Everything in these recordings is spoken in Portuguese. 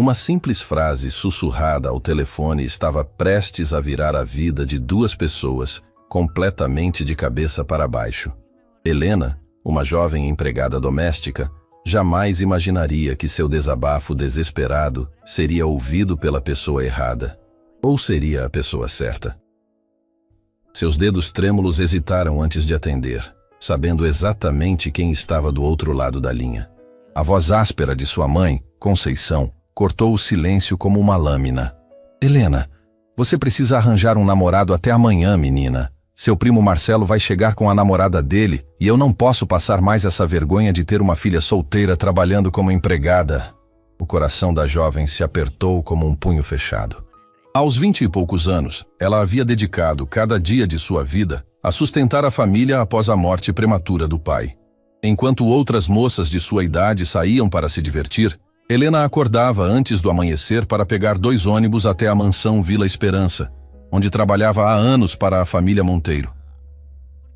Uma simples frase sussurrada ao telefone estava prestes a virar a vida de duas pessoas completamente de cabeça para baixo. Helena, uma jovem empregada doméstica, jamais imaginaria que seu desabafo desesperado seria ouvido pela pessoa errada. Ou seria a pessoa certa? Seus dedos trêmulos hesitaram antes de atender, sabendo exatamente quem estava do outro lado da linha. A voz áspera de sua mãe, Conceição, cortou o silêncio como uma lâmina. Helena, você precisa arranjar um namorado até amanhã, menina. Seu primo Marcelo vai chegar com a namorada dele e eu não posso passar mais essa vergonha de ter uma filha solteira trabalhando como empregada. O coração da jovem se apertou como um punho fechado. Aos 20 e poucos anos, ela havia dedicado cada dia de sua vida a sustentar a família após a morte prematura do pai. Enquanto outras moças de sua idade saíam para se divertir, Helena acordava antes do amanhecer para pegar 2 ônibus até a mansão Vila Esperança, onde trabalhava há anos para a família Monteiro.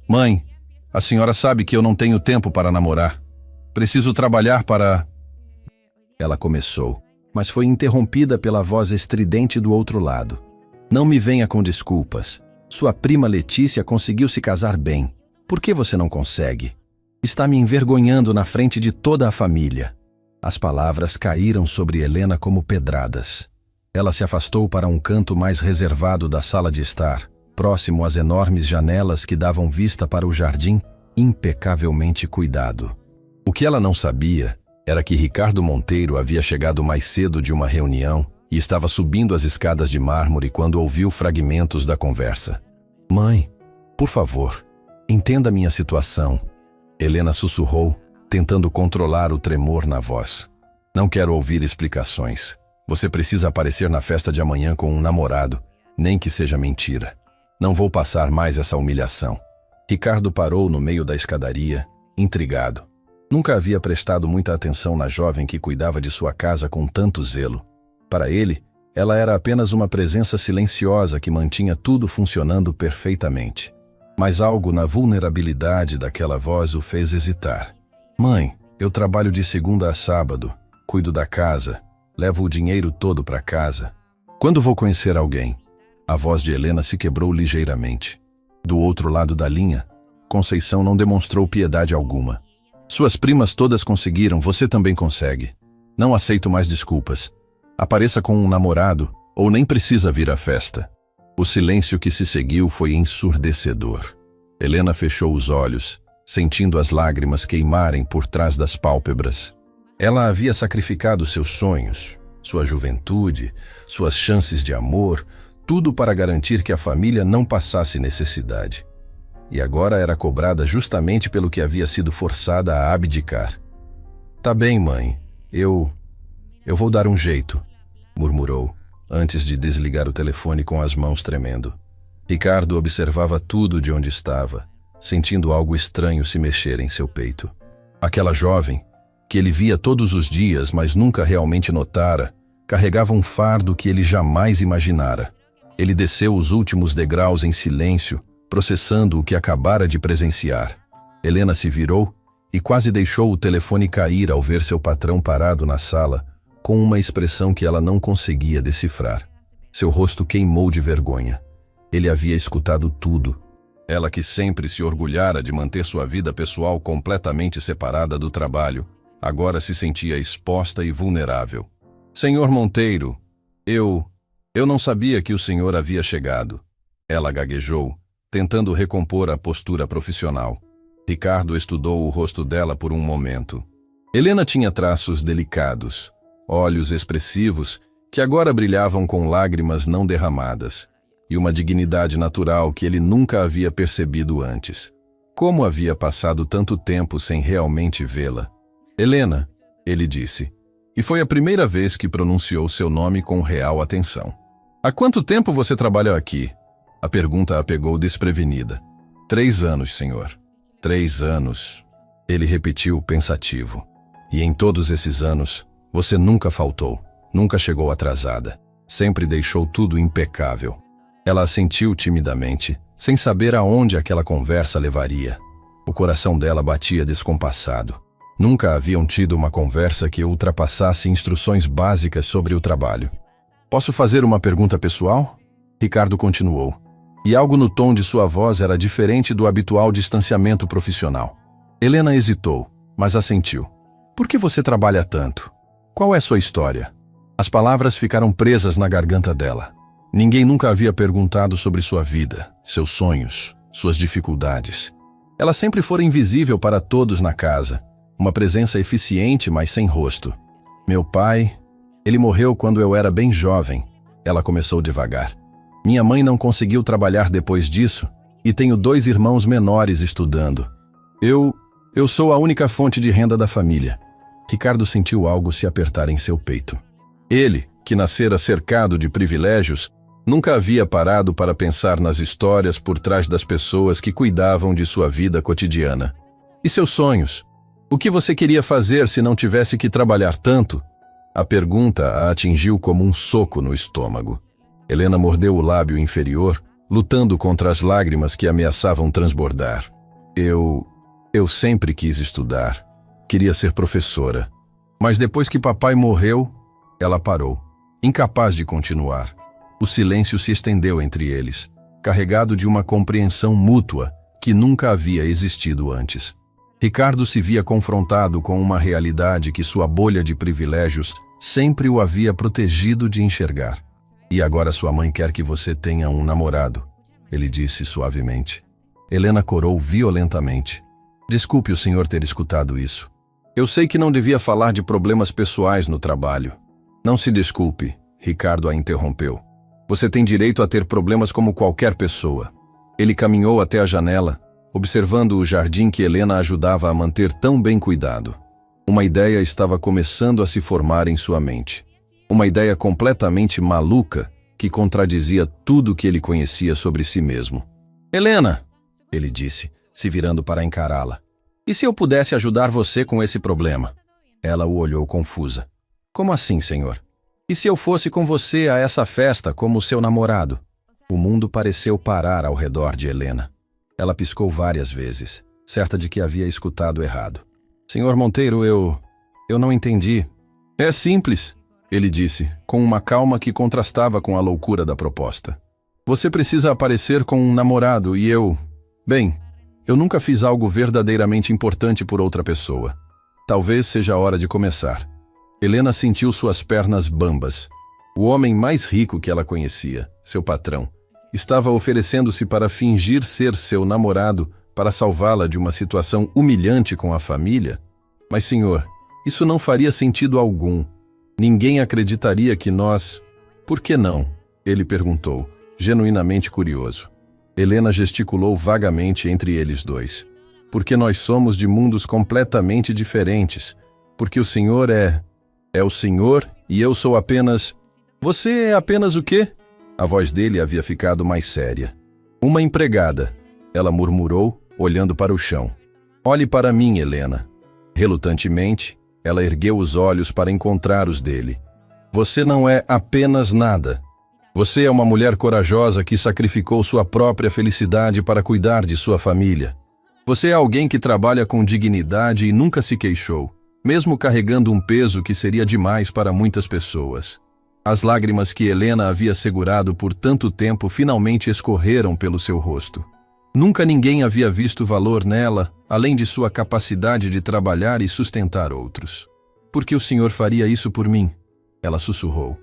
Mãe, a senhora sabe que eu não tenho tempo para namorar. Preciso trabalhar para... Ela começou, mas foi interrompida pela voz estridente do outro lado. Não me venha com desculpas. Sua prima Letícia conseguiu se casar bem. Por que você não consegue? Está me envergonhando na frente de toda a família. As palavras caíram sobre Helena como pedradas. Ela se afastou para um canto mais reservado da sala de estar, próximo às enormes janelas que davam vista para o jardim, impecavelmente cuidado. O que ela não sabia era que Ricardo Monteiro havia chegado mais cedo de uma reunião e estava subindo as escadas de mármore quando ouviu fragmentos da conversa. Mãe, por favor, entenda minha situação. Helena sussurrou, tentando controlar o tremor na voz. Não quero ouvir explicações. Você precisa aparecer na festa de amanhã com um namorado, nem que seja mentira. Não vou passar mais essa humilhação. Ricardo parou no meio da escadaria, intrigado. Nunca havia prestado muita atenção na jovem que cuidava de sua casa com tanto zelo. Para ele, ela era apenas uma presença silenciosa que mantinha tudo funcionando perfeitamente. Mas algo na vulnerabilidade daquela voz o fez hesitar. Mãe, eu trabalho de segunda a sábado, cuido da casa, levo o dinheiro todo para casa. Quando vou conhecer alguém? A voz de Helena se quebrou ligeiramente. Do outro lado da linha, Conceição não demonstrou piedade alguma. Suas primas todas conseguiram, você também consegue. Não aceito mais desculpas. Apareça com um namorado ou nem precisa vir à festa. O silêncio que se seguiu foi ensurdecedor. Helena fechou os olhos, sentindo as lágrimas queimarem por trás das pálpebras. Ela havia sacrificado seus sonhos, sua juventude, suas chances de amor, tudo para garantir que a família não passasse necessidade. E agora era cobrada justamente pelo que havia sido forçada a abdicar. Tá bem, mãe. Eu vou dar um jeito, murmurou, antes de desligar o telefone com as mãos tremendo. Ricardo observava tudo de onde estava, sentindo algo estranho se mexer em seu peito. Aquela jovem, que ele via todos os dias, mas nunca realmente notara, carregava um fardo que ele jamais imaginara. Ele desceu os últimos degraus em silêncio, processando o que acabara de presenciar. Helena se virou e quase deixou o telefone cair ao ver seu patrão parado na sala, com uma expressão que ela não conseguia decifrar. Seu rosto queimou de vergonha. Ele havia escutado tudo. Ela que sempre se orgulhara de manter sua vida pessoal completamente separada do trabalho, agora se sentia exposta e vulnerável. Senhor Monteiro, eu não sabia que o senhor havia chegado. Ela gaguejou, tentando recompor a postura profissional. Ricardo estudou o rosto dela por um momento. Helena tinha traços delicados, olhos expressivos que agora brilhavam com lágrimas não derramadas, e uma dignidade natural que ele nunca havia percebido antes. Como havia passado tanto tempo sem realmente vê-la? Helena, ele disse, e foi a primeira vez que pronunciou seu nome com real atenção. Há quanto tempo você trabalha aqui? A pergunta a pegou desprevenida. 3 anos, senhor. 3 anos. Ele repetiu pensativo. E em todos esses anos, você nunca faltou, nunca chegou atrasada. Sempre deixou tudo impecável. Ela assentiu timidamente, sem saber aonde aquela conversa levaria. O coração dela batia descompassado. Nunca haviam tido uma conversa que ultrapassasse instruções básicas sobre o trabalho. Posso fazer uma pergunta pessoal? Ricardo continuou. E algo no tom de sua voz era diferente do habitual distanciamento profissional. Helena hesitou, mas assentiu. Por que você trabalha tanto? Qual é sua história? As palavras ficaram presas na garganta dela. Ninguém nunca havia perguntado sobre sua vida, seus sonhos, suas dificuldades. Ela sempre fora invisível para todos na casa, uma presença eficiente, mas sem rosto. Meu pai, ele morreu quando eu era bem jovem. Ela começou devagar. Minha mãe não conseguiu trabalhar depois disso e tenho 2 irmãos menores estudando. Eu sou a única fonte de renda da família. Ricardo sentiu algo se apertar em seu peito. Ele, que nascera cercado de privilégios, nunca havia parado para pensar nas histórias por trás das pessoas que cuidavam de sua vida cotidiana. E seus sonhos? O que você queria fazer se não tivesse que trabalhar tanto? A pergunta a atingiu como um soco no estômago. Helena mordeu o lábio inferior, lutando contra as lágrimas que ameaçavam transbordar. Eu sempre quis estudar. Queria ser professora. Mas depois que papai morreu, ela parou, incapaz de continuar. O silêncio se estendeu entre eles, carregado de uma compreensão mútua que nunca havia existido antes. Ricardo se via confrontado com uma realidade que sua bolha de privilégios sempre o havia protegido de enxergar. E agora sua mãe quer que você tenha um namorado, ele disse suavemente. Helena corou violentamente. Desculpe o senhor ter escutado isso. Eu sei que não devia falar de problemas pessoais no trabalho. Não se desculpe, Ricardo a interrompeu. Você tem direito a ter problemas como qualquer pessoa. Ele caminhou até a janela, observando o jardim que Helena ajudava a manter tão bem cuidado. Uma ideia estava começando a se formar em sua mente. Uma ideia completamente maluca que contradizia tudo o que ele conhecia sobre si mesmo. Helena, ele disse, se virando para encará-la. E se eu pudesse ajudar você com esse problema? Ela o olhou confusa. Como assim, senhor? E se eu fosse com você a essa festa como seu namorado? O mundo pareceu parar ao redor de Helena. Ela piscou várias vezes, certa de que havia escutado errado. Senhor Monteiro, eu não entendi. É simples, ele disse, com uma calma que contrastava com a loucura da proposta. Você precisa aparecer com um namorado e eu... Bem, eu nunca fiz algo verdadeiramente importante por outra pessoa. Talvez seja a hora de começar. Helena sentiu suas pernas bambas. O homem mais rico que ela conhecia, seu patrão, estava oferecendo-se para fingir ser seu namorado para salvá-la de uma situação humilhante com a família? Mas, senhor, isso não faria sentido algum. Ninguém acreditaria que nós... Por que não? Ele perguntou, genuinamente curioso. Helena gesticulou vagamente entre eles dois. Porque nós somos de mundos completamente diferentes. Porque o senhor é o senhor e eu sou apenas... Você é apenas o quê? A voz dele havia ficado mais séria. Uma empregada, ela murmurou, olhando para o chão. Olhe para mim, Helena. Relutantemente, ela ergueu os olhos para encontrar os dele. Você não é apenas nada. Você é uma mulher corajosa que sacrificou sua própria felicidade para cuidar de sua família. Você é alguém que trabalha com dignidade e nunca se queixou, mesmo carregando um peso que seria demais para muitas pessoas. As lágrimas que Helena havia segurado por tanto tempo finalmente escorreram pelo seu rosto. Nunca ninguém havia visto valor nela, além de sua capacidade de trabalhar e sustentar outros. Por que o senhor faria isso por mim? Ela sussurrou.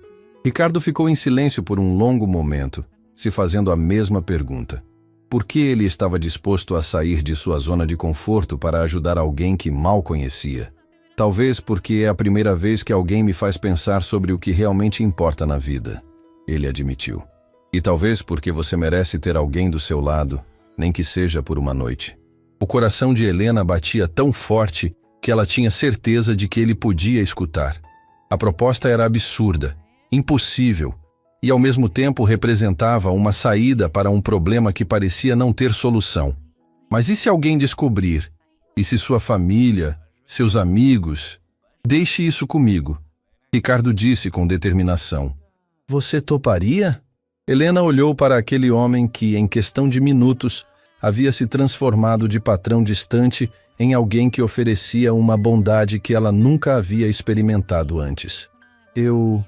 Ricardo ficou em silêncio por um longo momento, se fazendo a mesma pergunta. Por que ele estava disposto a sair de sua zona de conforto para ajudar alguém que mal conhecia? Talvez porque é a primeira vez que alguém me faz pensar sobre o que realmente importa na vida, ele admitiu. E talvez porque você merece ter alguém do seu lado, nem que seja por uma noite. O coração de Helena batia tão forte que ela tinha certeza de que ele podia escutar. A proposta era absurda, impossível, e ao mesmo tempo representava uma saída para um problema que parecia não ter solução. Mas e se alguém descobrir? E se sua família, seus amigos? Deixe isso comigo, Ricardo disse com determinação. Você toparia? Helena olhou para aquele homem que, em questão de minutos, havia se transformado de patrão distante em alguém que oferecia uma bondade que ela nunca havia experimentado antes. Eu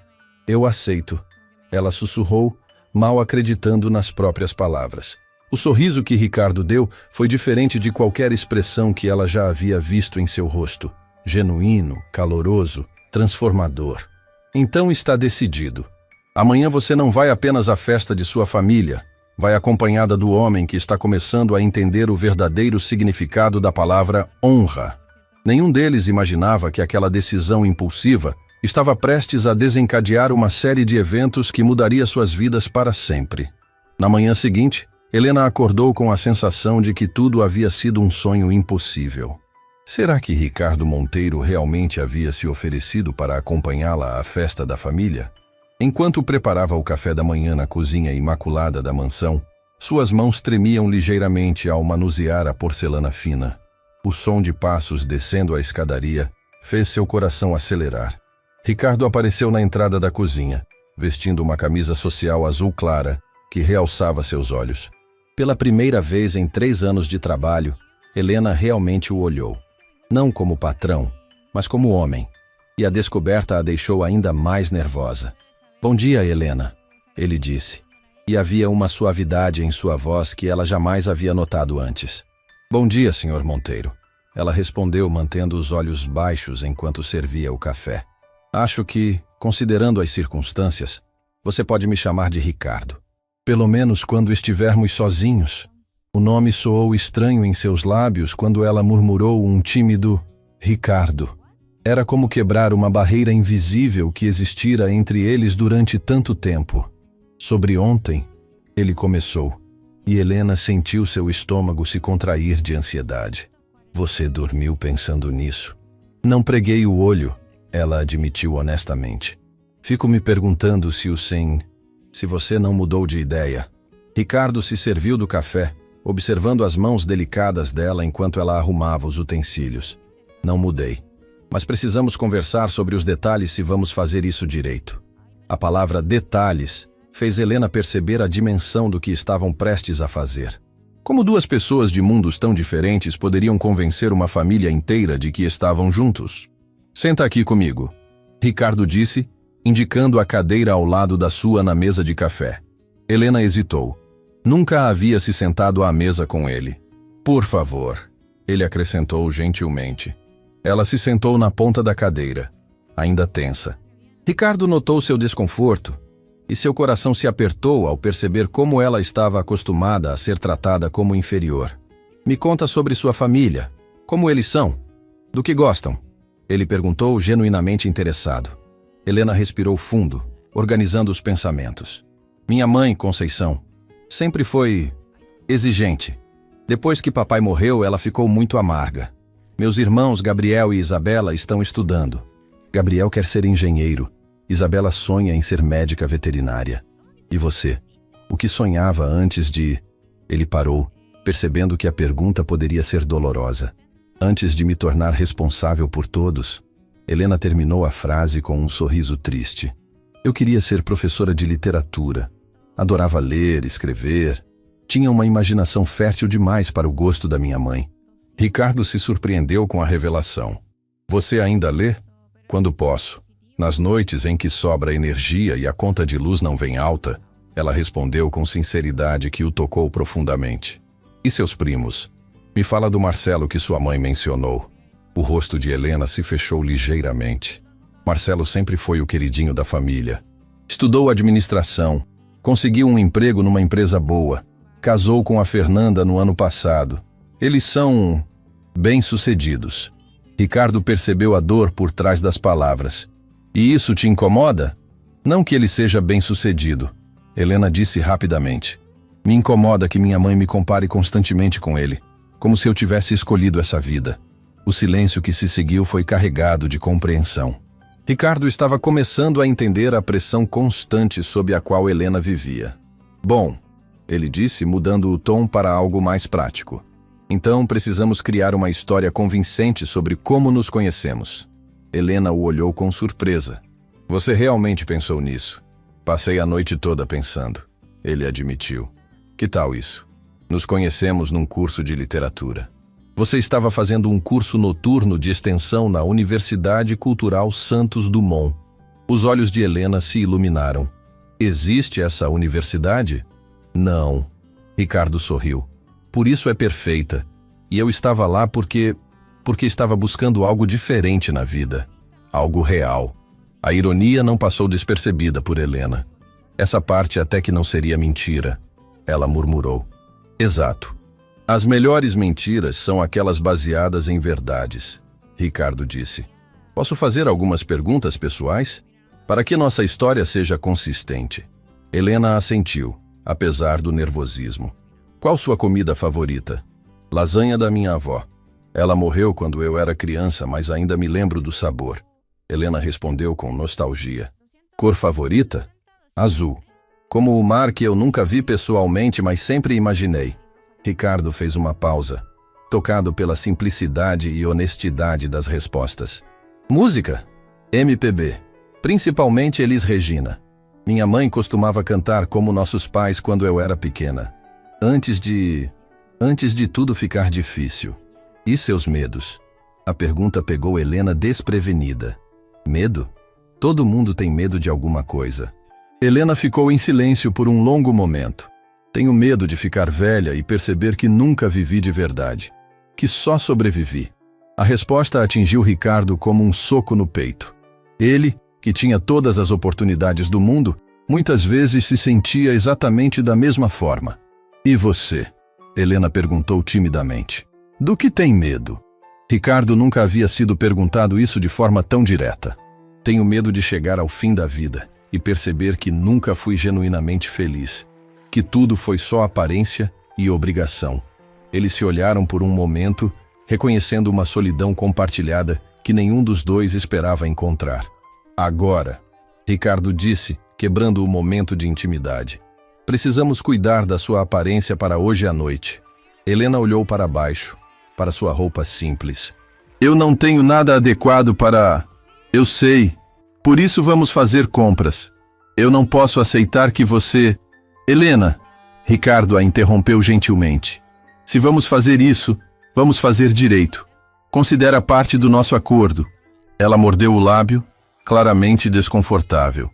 aceito, ela sussurrou, mal acreditando nas próprias palavras. O sorriso que Ricardo deu foi diferente de qualquer expressão que ela já havia visto em seu rosto. Genuíno, caloroso, transformador. Então está decidido. Amanhã você não vai apenas à festa de sua família, vai acompanhada do homem que está começando a entender o verdadeiro significado da palavra honra. Nenhum deles imaginava que aquela decisão impulsiva estava prestes a desencadear uma série de eventos que mudaria suas vidas para sempre. Na manhã seguinte, Helena acordou com a sensação de que tudo havia sido um sonho impossível. Será que Ricardo Monteiro realmente havia se oferecido para acompanhá-la à festa da família? Enquanto preparava o café da manhã na cozinha imaculada da mansão, suas mãos tremiam ligeiramente ao manusear a porcelana fina. O som de passos descendo a escadaria fez seu coração acelerar. Ricardo apareceu na entrada da cozinha, vestindo uma camisa social azul clara que realçava seus olhos. Pela primeira vez em 3 anos de trabalho, Helena realmente o olhou. Não como patrão, mas como homem. E a descoberta a deixou ainda mais nervosa. "Bom dia, Helena", ele disse. E havia uma suavidade em sua voz que ela jamais havia notado antes. "Bom dia, Sr. Monteiro", ela respondeu mantendo os olhos baixos enquanto servia o café. "Acho que, considerando as circunstâncias, você pode me chamar de Ricardo. Pelo menos quando estivermos sozinhos." O nome soou estranho em seus lábios quando ela murmurou um tímido Ricardo. Era como quebrar uma barreira invisível que existira entre eles durante tanto tempo. "Sobre ontem", ele começou, e Helena sentiu seu estômago se contrair de ansiedade. "Você dormiu pensando nisso?" "Não preguei o olho", ela admitiu honestamente. "Fico me perguntando se você não mudou de ideia." Ricardo se serviu do café, observando as mãos delicadas dela enquanto ela arrumava os utensílios. "Não mudei. Mas precisamos conversar sobre os detalhes se vamos fazer isso direito." A palavra detalhes fez Helena perceber a dimensão do que estavam prestes a fazer. Como 2 pessoas de mundos tão diferentes poderiam convencer uma família inteira de que estavam juntos? "Senta aqui comigo", Ricardo disse, indicando a cadeira ao lado da sua na mesa de café. Helena hesitou. Nunca havia se sentado à mesa com ele. "Por favor", ele acrescentou gentilmente. Ela se sentou na ponta da cadeira, ainda tensa. Ricardo notou seu desconforto, e seu coração se apertou ao perceber como ela estava acostumada a ser tratada como inferior. "Me conta sobre sua família. Como eles são? Do que gostam?" Ele perguntou, genuinamente interessado. Helena respirou fundo, organizando os pensamentos. "Minha mãe, Conceição, sempre foi exigente. Depois que papai morreu, ela ficou muito amarga. Meus irmãos Gabriel e Isabela estão estudando. Gabriel quer ser engenheiro. Isabela sonha em ser médica veterinária. E você? O que sonhava antes de..." Ele parou, percebendo que a pergunta poderia ser dolorosa. "Antes de me tornar responsável por todos." Helena terminou a frase com um sorriso triste. "Eu queria ser professora de literatura. Adorava ler, escrever. Tinha uma imaginação fértil demais para o gosto da minha mãe." Ricardo se surpreendeu com a revelação. "Você ainda lê?" "Quando posso. Nas noites em que sobra energia e a conta de luz não vem alta", ela respondeu com sinceridade que o tocou profundamente. "E seus primos? Me fala do Marcelo que sua mãe mencionou." O rosto de Helena se fechou ligeiramente. Marcelo sempre foi o queridinho da família. Estudou administração, conseguiu um emprego numa empresa boa, casou com a Fernanda no ano passado. Eles são bem-sucedidos. Ricardo percebeu a dor por trás das palavras. "E isso te incomoda?" "Não que ele seja bem-sucedido", Helena disse rapidamente. "Me incomoda que minha mãe me compare constantemente com ele, como se eu tivesse escolhido essa vida." O silêncio que se seguiu foi carregado de compreensão. Ricardo estava começando a entender a pressão constante sob a qual Helena vivia. "Bom", ele disse, mudando o tom para algo mais prático. "Então precisamos criar uma história convincente sobre como nos conhecemos." Helena o olhou com surpresa. "Você realmente pensou nisso?" "Passei a noite toda pensando", ele admitiu. "Que tal isso?" Nos conhecemos num curso de literatura. Você estava fazendo um curso noturno de extensão na Universidade Cultural Santos Dumont. Os olhos de Helena se iluminaram. Existe essa universidade? Não. Ricardo sorriu. Por isso é perfeita. E eu estava lá porque estava buscando algo diferente na vida. Algo real. A ironia não passou despercebida por Helena. Essa parte até que não seria mentira. Ela murmurou. Exato. As melhores mentiras são aquelas baseadas em verdades, Ricardo disse. Posso fazer algumas perguntas pessoais? Para que nossa história seja consistente. Helena assentiu, apesar do nervosismo. Qual sua comida favorita? Lasanha da minha avó. Ela morreu quando eu era criança, mas ainda me lembro do sabor. Helena respondeu com nostalgia. Cor favorita? Azul. Como o mar que eu nunca vi pessoalmente, mas sempre imaginei. Ricardo fez uma pausa, tocado pela simplicidade e honestidade das respostas. Música? MPB. Principalmente Elis Regina. Minha mãe costumava cantar como nossos pais quando eu era pequena. Antes de tudo ficar difícil. E seus medos? A pergunta pegou Helena desprevenida. Medo? Todo mundo tem medo de alguma coisa. Helena ficou em silêncio por um longo momento. Tenho medo de ficar velha e perceber que nunca vivi de verdade. Que só sobrevivi. A resposta atingiu Ricardo como um soco no peito. Ele, que tinha todas as oportunidades do mundo, muitas vezes se sentia exatamente da mesma forma. E você? Helena perguntou timidamente. Do que tem medo? Ricardo nunca havia sido perguntado isso de forma tão direta. Tenho medo de chegar ao fim da vida e perceber que nunca fui genuinamente feliz. Que tudo foi só aparência e obrigação. Eles se olharam por um momento, reconhecendo uma solidão compartilhada que nenhum dos dois esperava encontrar. Agora, Ricardo disse, quebrando o momento de intimidade. Precisamos cuidar da sua aparência para hoje à noite. Helena olhou para baixo, para sua roupa simples. Eu não tenho nada adequado para... Eu sei. Por isso vamos fazer compras. Eu não posso aceitar que você... Helena, Ricardo a interrompeu gentilmente. Se vamos fazer isso, vamos fazer direito. Considera parte do nosso acordo. Ela mordeu o lábio, claramente desconfortável.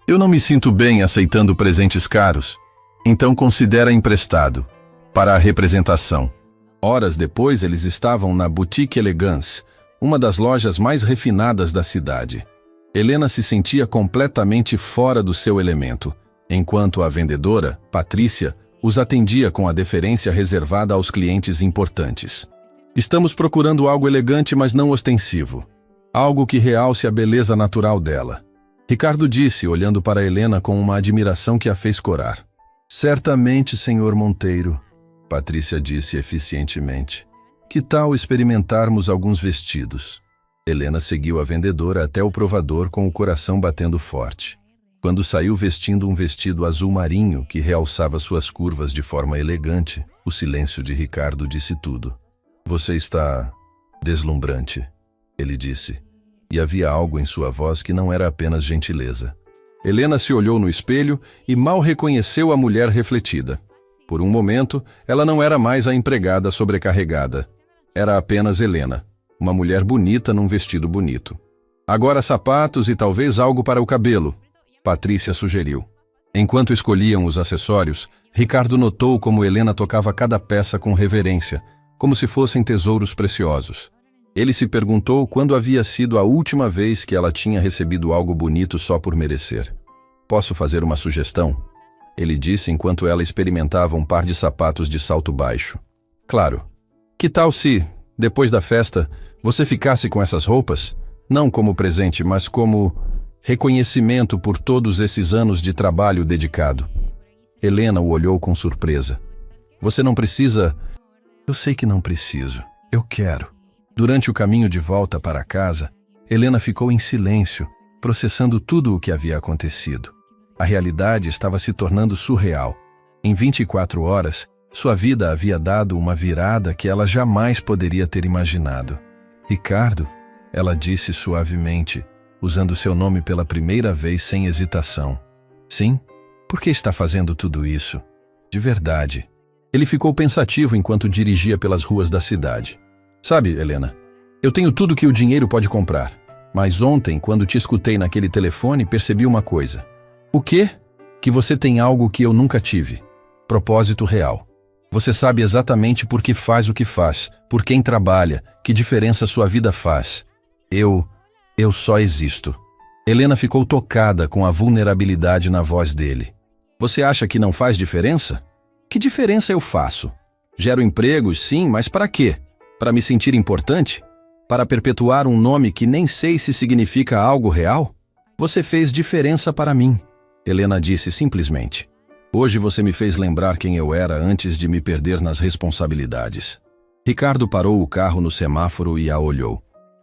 Eu não me sinto bem aceitando presentes caros. Então considera emprestado. Para a representação. Horas depois eles estavam na Boutique Elegance, uma das lojas mais refinadas da cidade. Helena se sentia completamente fora do seu elemento, enquanto a vendedora, Patrícia, os atendia com a deferência reservada aos clientes importantes. Estamos procurando algo elegante, mas não ostensivo. Algo que realce a beleza natural dela. Ricardo disse, olhando para Helena com uma admiração que a fez corar. Certamente, senhor Monteiro, Patrícia disse eficientemente. Que tal experimentarmos alguns vestidos? Helena seguiu a vendedora até o provador com o coração batendo forte. Quando saiu vestindo um vestido azul marinho que realçava suas curvas de forma elegante, o silêncio de Ricardo disse tudo. Você está deslumbrante, ele disse, e havia algo em sua voz que não era apenas gentileza. Helena se olhou no espelho e mal reconheceu a mulher refletida. Por um momento, ela não era mais a empregada sobrecarregada. Era apenas Helena, uma mulher bonita num vestido bonito. Agora sapatos e talvez algo para o cabelo, Patrícia sugeriu. Enquanto escolhiam os acessórios, Ricardo notou como Helena tocava cada peça com reverência, como se fossem tesouros preciosos. Ele se perguntou quando havia sido a última vez que ela tinha recebido algo bonito só por merecer. Posso fazer uma sugestão? Ele disse enquanto ela experimentava um par de sapatos de salto baixo. Claro. Que tal se, depois da festa, você ficasse com essas roupas? Não como presente, mas como reconhecimento por todos esses anos de trabalho dedicado. Helena o olhou com surpresa. Você não precisa... Eu sei que não preciso. Eu quero. Durante o caminho de volta para casa, Helena ficou em silêncio, processando tudo o que havia acontecido. A realidade estava se tornando surreal. Em 24 horas, sua vida havia dado uma virada que ela jamais poderia ter imaginado. Ricardo, ela disse suavemente, usando seu nome pela primeira vez sem hesitação. Sim? Por que está fazendo tudo isso? De verdade. Ele ficou pensativo enquanto dirigia pelas ruas da cidade. Sabe, Helena, eu tenho tudo que o dinheiro pode comprar. Mas ontem, quando te escutei naquele telefone, percebi uma coisa. O quê? Que você tem algo que eu nunca tive. Propósito real. Você sabe exatamente por que faz o que faz, por quem trabalha, que diferença sua vida faz. Eu só existo. Helena ficou tocada com a vulnerabilidade na voz dele. Você acha que não faz diferença? Que diferença eu faço? Gero empregos, sim, mas para quê? Para me sentir importante? Para perpetuar um nome que nem sei se significa algo real? Você fez diferença para mim, Helena disse simplesmente. Hoje você me fez lembrar quem eu era antes de me perder nas responsabilidades. Ricardo parou o carro no semáforo e a olhou.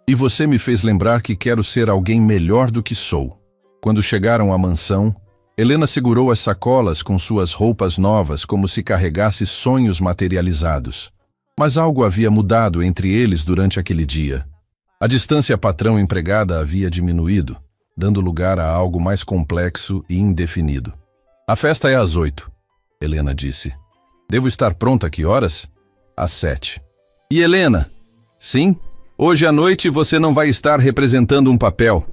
E você me fez lembrar que quero ser alguém melhor do que sou. Quando chegaram à mansão, Helena segurou as sacolas com suas roupas novas como se carregasse sonhos materializados. Mas algo havia mudado entre eles durante aquele dia. A distância patrão-empregada havia diminuído, dando lugar a algo mais complexo e indefinido. A festa é às 8, Helena disse. Devo estar pronta a que horas? Às 7. E Helena? Sim? Hoje à noite você não vai estar representando um papel.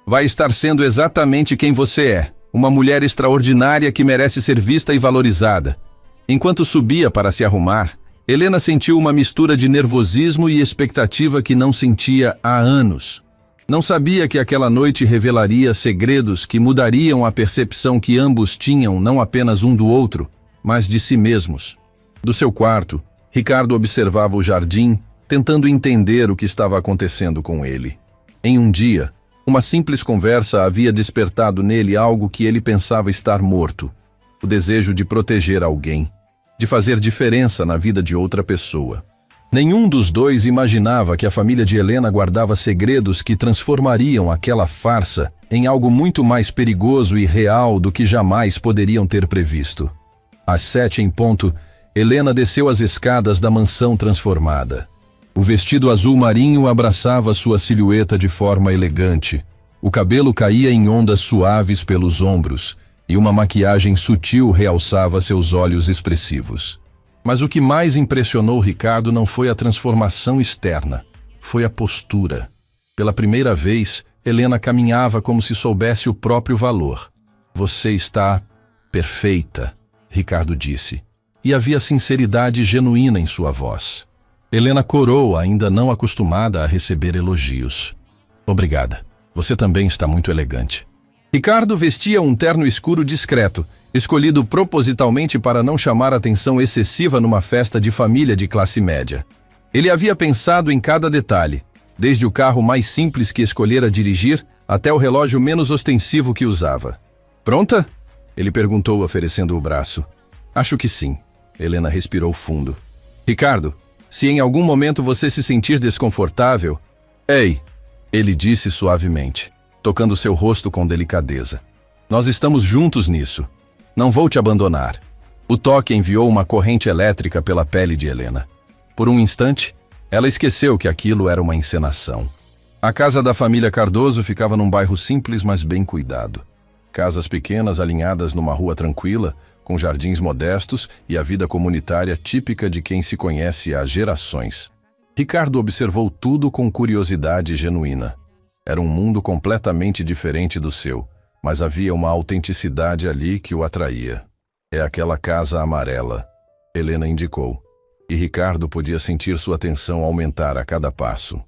Vai estar sendo exatamente quem você é, uma mulher extraordinária que merece ser vista e valorizada. Enquanto subia para se arrumar, Helena sentiu uma mistura de nervosismo e expectativa que não sentia há anos. Não sabia que aquela noite revelaria segredos que mudariam a percepção que ambos tinham não apenas um do outro, mas de si mesmos. Do seu quarto, Ricardo observava o jardim, tentando entender o que estava acontecendo com ele. Em um dia, uma simples conversa havia despertado nele algo que ele pensava estar morto: o desejo de proteger alguém, de fazer diferença na vida de outra pessoa. Nenhum dos dois imaginava que a família de Helena guardava segredos que transformariam aquela farsa em algo muito mais perigoso e real do que jamais poderiam ter previsto. Às 7 em ponto, Helena desceu as escadas da mansão transformada. O vestido azul marinho abraçava sua silhueta de forma elegante. O cabelo caía em ondas suaves pelos ombros e uma maquiagem sutil realçava seus olhos expressivos. Mas o que mais impressionou Ricardo não foi a transformação externa, foi a postura. Pela primeira vez, Helena caminhava como se soubesse o próprio valor. Você está perfeita, Ricardo disse, e havia sinceridade genuína em sua voz. Helena corou, ainda não acostumada a receber elogios. Obrigada. Você também está muito elegante. Ricardo vestia um terno escuro discreto, escolhido propositalmente para não chamar atenção excessiva numa festa de família de classe média. Ele havia pensado em cada detalhe, desde o carro mais simples que escolhera dirigir até o relógio menos ostensivo que usava. Pronta? Ele perguntou, oferecendo o braço. Acho que sim. Helena respirou fundo. Ricardo, se em algum momento você se sentir desconfortável... Ei, ele disse suavemente, tocando seu rosto com delicadeza. Nós estamos juntos nisso. Não vou te abandonar. O toque enviou uma corrente elétrica pela pele de Helena. Por um instante, ela esqueceu que aquilo era uma encenação. A casa da família Cardoso ficava num bairro simples, mas bem cuidado. Casas pequenas alinhadas numa rua tranquila, com jardins modestos e a vida comunitária típica de quem se conhece há gerações. Ricardo observou tudo com curiosidade genuína. Era um mundo completamente diferente do seu, mas havia uma autenticidade ali que o atraía. É aquela casa amarela, Helena indicou, e Ricardo podia sentir sua atenção aumentar a cada passo.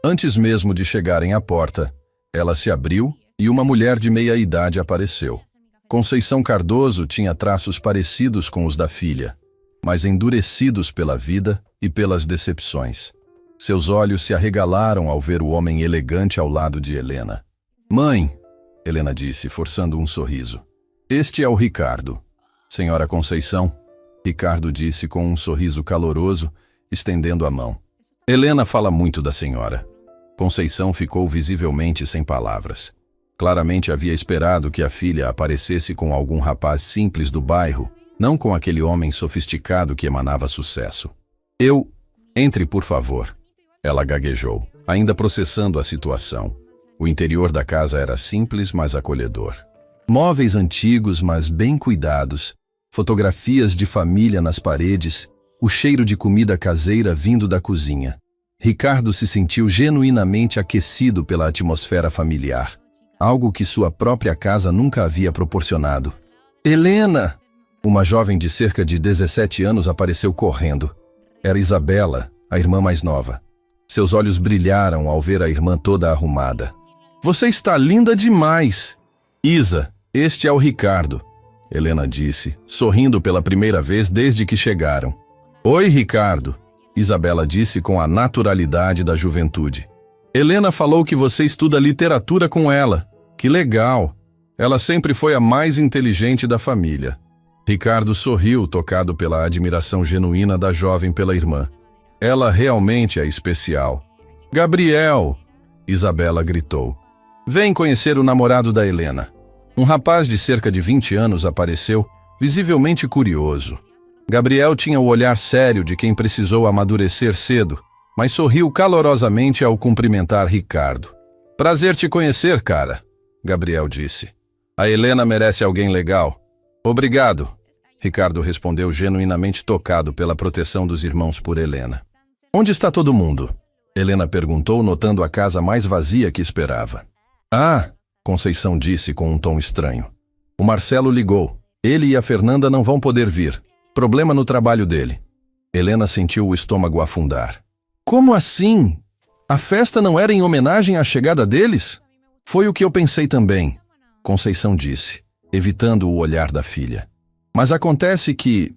Antes mesmo de chegarem à porta, ela se abriu e uma mulher de meia-idade apareceu. Conceição Cardoso tinha traços parecidos com os da filha, mas endurecidos pela vida e pelas decepções. Seus olhos se arregalaram ao ver o homem elegante ao lado de Helena. Mãe, Helena disse, forçando um sorriso. Este é o Ricardo. Senhora Conceição, Ricardo disse com um sorriso caloroso, estendendo a mão. Helena fala muito da senhora. Conceição ficou visivelmente sem palavras. Claramente havia esperado que a filha aparecesse com algum rapaz simples do bairro, não com aquele homem sofisticado que emanava sucesso. Entre, por favor. Ela gaguejou, ainda processando a situação. O interior da casa era simples, mas acolhedor. Móveis antigos, mas bem cuidados, Fotografias de família nas paredes, o cheiro de comida caseira vindo da cozinha. Ricardo se sentiu genuinamente aquecido pela atmosfera familiar, algo que sua própria casa nunca havia proporcionado. Helena! Uma jovem de cerca de 17 anos apareceu correndo. Era Isabela, a irmã mais nova. Seus olhos brilharam ao ver a irmã toda arrumada. Você está linda demais! Isa, este é o Ricardo, Helena disse, sorrindo pela primeira vez desde que chegaram. Oi, Ricardo, Isabela disse com a naturalidade da juventude. Helena falou que você estuda literatura com ela. Que legal! Ela sempre foi a mais inteligente da família. Ricardo sorriu, tocado pela admiração genuína da jovem pela irmã. Ela realmente é especial. Gabriel! Isabela gritou. Vem conhecer o namorado da Helena. Um rapaz de cerca de 20 anos apareceu, visivelmente curioso. Gabriel tinha o olhar sério de quem precisou amadurecer cedo, mas sorriu calorosamente ao cumprimentar Ricardo. Prazer te conhecer, cara, Gabriel disse. A Helena merece alguém legal. Obrigado, Ricardo respondeu genuinamente tocado pela proteção dos irmãos por Helena. Onde está todo mundo? Helena perguntou, notando a casa mais vazia que esperava. Ah, Conceição disse com um tom estranho. O Marcelo ligou. Ele e a Fernanda não vão poder vir. Problema no trabalho dele. Helena sentiu o estômago afundar. Como assim? A festa não era em homenagem à chegada deles? Foi o que eu pensei também, Conceição disse, evitando o olhar da filha. Mas acontece que...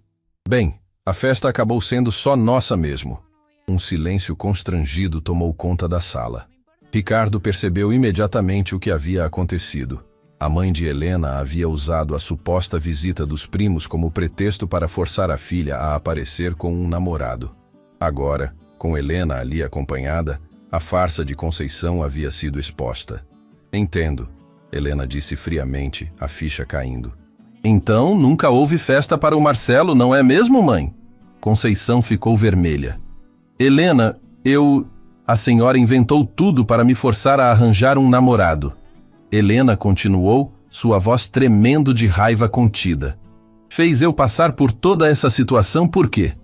Bem, a festa acabou sendo só nossa mesmo. Um silêncio constrangido tomou conta da sala. Ricardo percebeu imediatamente o que havia acontecido. A mãe de Helena havia usado a suposta visita dos primos como pretexto para forçar a filha a aparecer com um namorado. Agora, com Helena ali acompanhada, a farsa de Conceição havia sido exposta. Entendo, Helena disse friamente, a ficha caindo. Então, nunca houve festa para o Marcelo, não é mesmo, mãe? Conceição ficou vermelha. Helena, A senhora inventou tudo para me forçar a arranjar um namorado. Helena continuou, sua voz tremendo de raiva contida. Fez eu passar por toda essa situação por quê?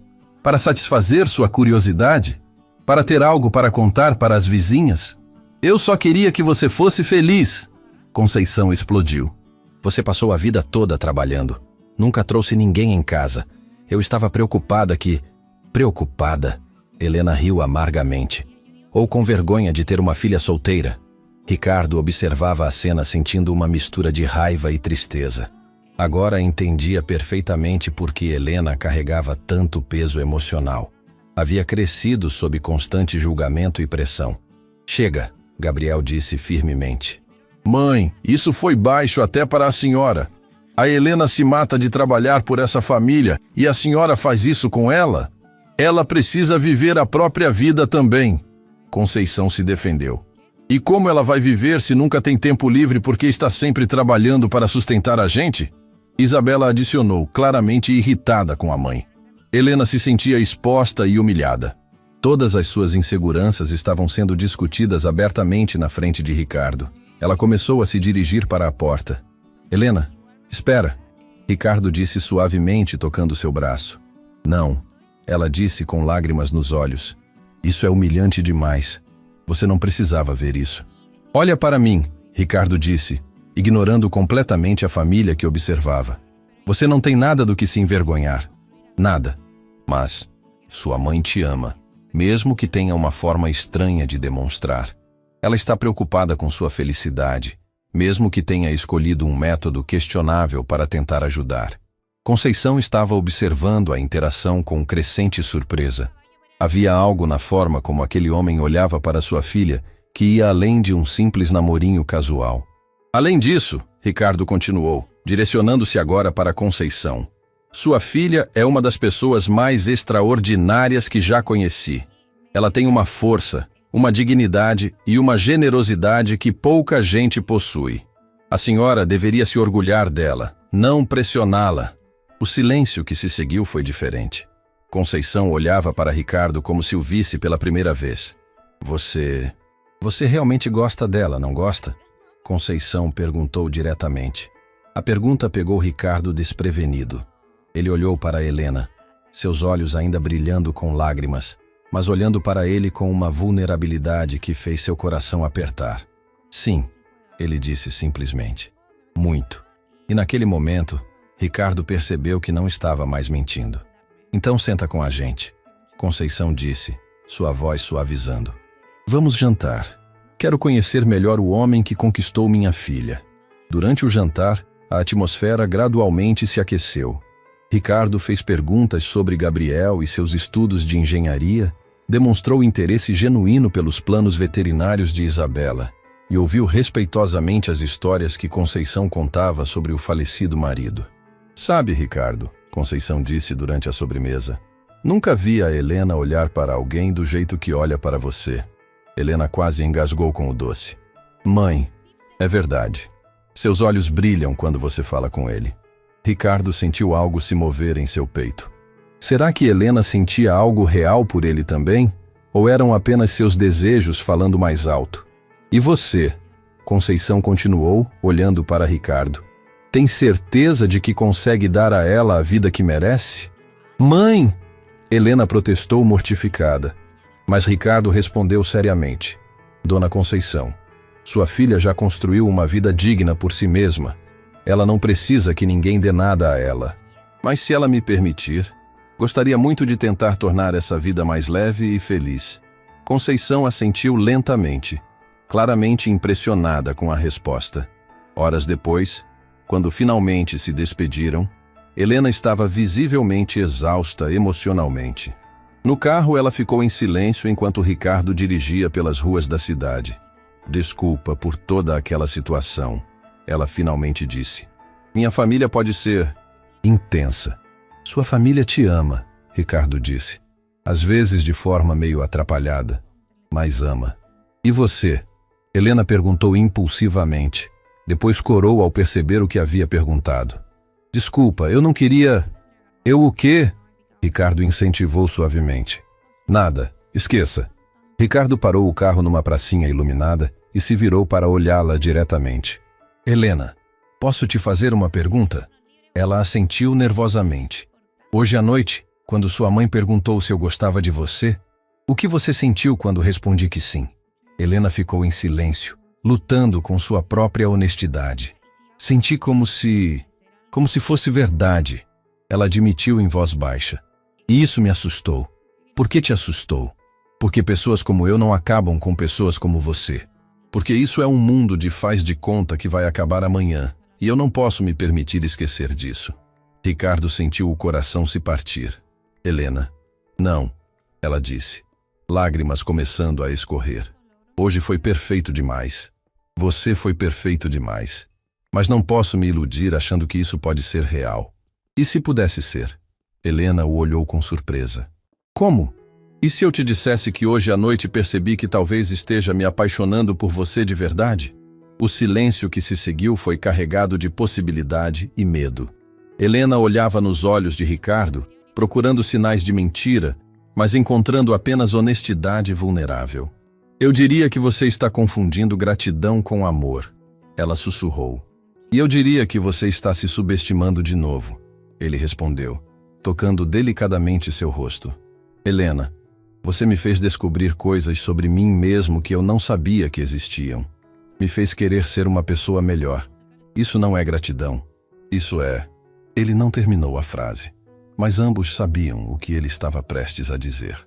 Para satisfazer sua curiosidade? Para ter algo para contar para as vizinhas? Eu só queria que você fosse feliz. Conceição explodiu. Você passou a vida toda trabalhando. Nunca trouxe ninguém em casa. Eu estava preocupada que... Preocupada? Helena riu amargamente. Ou com vergonha de ter uma filha solteira. Ricardo observava a cena sentindo uma mistura de raiva e tristeza. Agora entendia perfeitamente por que Helena carregava tanto peso emocional. Havia crescido sob constante julgamento e pressão. Chega, Gabriel disse firmemente. Mãe, isso foi baixo até para a senhora. A Helena se mata de trabalhar por essa família e a senhora faz isso com ela? Ela precisa viver a própria vida também. Conceição se defendeu. E como ela vai viver se nunca tem tempo livre porque está sempre trabalhando para sustentar a gente? Isabela adicionou, claramente irritada com a mãe. Helena se sentia exposta e humilhada. Todas as suas inseguranças estavam sendo discutidas abertamente na frente de Ricardo. Ela começou a se dirigir para a porta. Helena, espera, Ricardo disse suavemente, tocando seu braço. Não, ela disse com lágrimas nos olhos. Isso é humilhante demais. Você não precisava ver isso. Olha para mim, Ricardo disse, ignorando completamente a família que observava. Você não tem nada do que se envergonhar. Nada. Mas sua mãe te ama, mesmo que tenha uma forma estranha de demonstrar. Ela está preocupada com sua felicidade, mesmo que tenha escolhido um método questionável para tentar ajudar. Conceição estava observando a interação com crescente surpresa. Havia algo na forma como aquele homem olhava para sua filha que ia além de um simples namorinho casual. Além disso, Ricardo continuou, direcionando-se agora para Conceição. Sua filha é uma das pessoas mais extraordinárias que já conheci. Ela tem uma força, uma dignidade e uma generosidade que pouca gente possui. A senhora deveria se orgulhar dela, não pressioná-la. O silêncio que se seguiu foi diferente. Conceição olhava para Ricardo como se o visse pela primeira vez. Você realmente gosta dela, não gosta? Conceição perguntou diretamente. A pergunta pegou Ricardo desprevenido. Ele olhou para Helena, seus olhos ainda brilhando com lágrimas, mas olhando para ele com uma vulnerabilidade que fez seu coração apertar. Sim, ele disse simplesmente. Muito. E naquele momento, Ricardo percebeu que não estava mais mentindo. Então senta com a gente, Conceição disse, sua voz suavizando. Vamos jantar. Quero conhecer melhor o homem que conquistou minha filha. Durante o jantar, a atmosfera gradualmente se aqueceu. Ricardo fez perguntas sobre Gabriel e seus estudos de engenharia, demonstrou interesse genuíno pelos planos veterinários de Isabela e ouviu respeitosamente as histórias que Conceição contava sobre o falecido marido. Sabe, Ricardo, Conceição disse durante a sobremesa, nunca vi a Helena olhar para alguém do jeito que olha para você. Helena quase engasgou com o doce. Mãe, é verdade. Seus olhos brilham quando você fala com ele. Ricardo sentiu algo se mover em seu peito. Será que Helena sentia algo real por ele também? Ou eram apenas seus desejos falando mais alto? E você? Conceição continuou, olhando para Ricardo. Tem certeza de que consegue dar a ela a vida que merece? Mãe! Helena protestou mortificada. Mas Ricardo respondeu seriamente. Dona Conceição, sua filha já construiu uma vida digna por si mesma. Ela não precisa que ninguém dê nada a ela. Mas se ela me permitir, gostaria muito de tentar tornar essa vida mais leve e feliz. Conceição assentiu lentamente, claramente impressionada com a resposta. Horas depois, quando finalmente se despediram, Helena estava visivelmente exausta emocionalmente. No carro, ela ficou em silêncio enquanto Ricardo dirigia pelas ruas da cidade. Desculpa por toda aquela situação, ela finalmente disse. Minha família pode ser intensa. Sua família te ama, Ricardo disse. Às vezes de forma meio atrapalhada, mas ama. E você? Helena perguntou impulsivamente. Depois corou ao perceber o que havia perguntado. Desculpa, eu não queria... Eu o quê? Ricardo incentivou suavemente. Nada, esqueça. Ricardo parou o carro numa pracinha iluminada e se virou para olhá-la diretamente. Helena, posso te fazer uma pergunta? Ela assentiu nervosamente. Hoje à noite, quando sua mãe perguntou se eu gostava de você, o que você sentiu quando respondi que sim? Helena ficou em silêncio, lutando com sua própria honestidade. Senti como se fosse verdade. Ela admitiu em voz baixa. E isso me assustou. Por que te assustou? Porque pessoas como eu não acabam com pessoas como você. Porque isso é um mundo de faz de conta que vai acabar amanhã, e eu não posso me permitir esquecer disso. Ricardo sentiu o coração se partir. Helena. Não, ela disse, lágrimas começando a escorrer. Hoje foi perfeito demais. Você foi perfeito demais. Mas não posso me iludir achando que isso pode ser real. E se pudesse ser? Helena o olhou com surpresa. Como? E se eu te dissesse que hoje à noite percebi que talvez esteja me apaixonando por você de verdade? O silêncio que se seguiu foi carregado de possibilidade e medo. Helena olhava nos olhos de Ricardo, procurando sinais de mentira, mas encontrando apenas honestidade vulnerável. Eu diria que você está confundindo gratidão com amor, ela sussurrou. E eu diria que você está se subestimando de novo, ele respondeu, tocando delicadamente seu rosto. Helena, você me fez descobrir coisas sobre mim mesmo que eu não sabia que existiam. Me fez querer ser uma pessoa melhor. Isso não é gratidão. Isso é... Ele não terminou a frase, mas ambos sabiam o que ele estava prestes a dizer.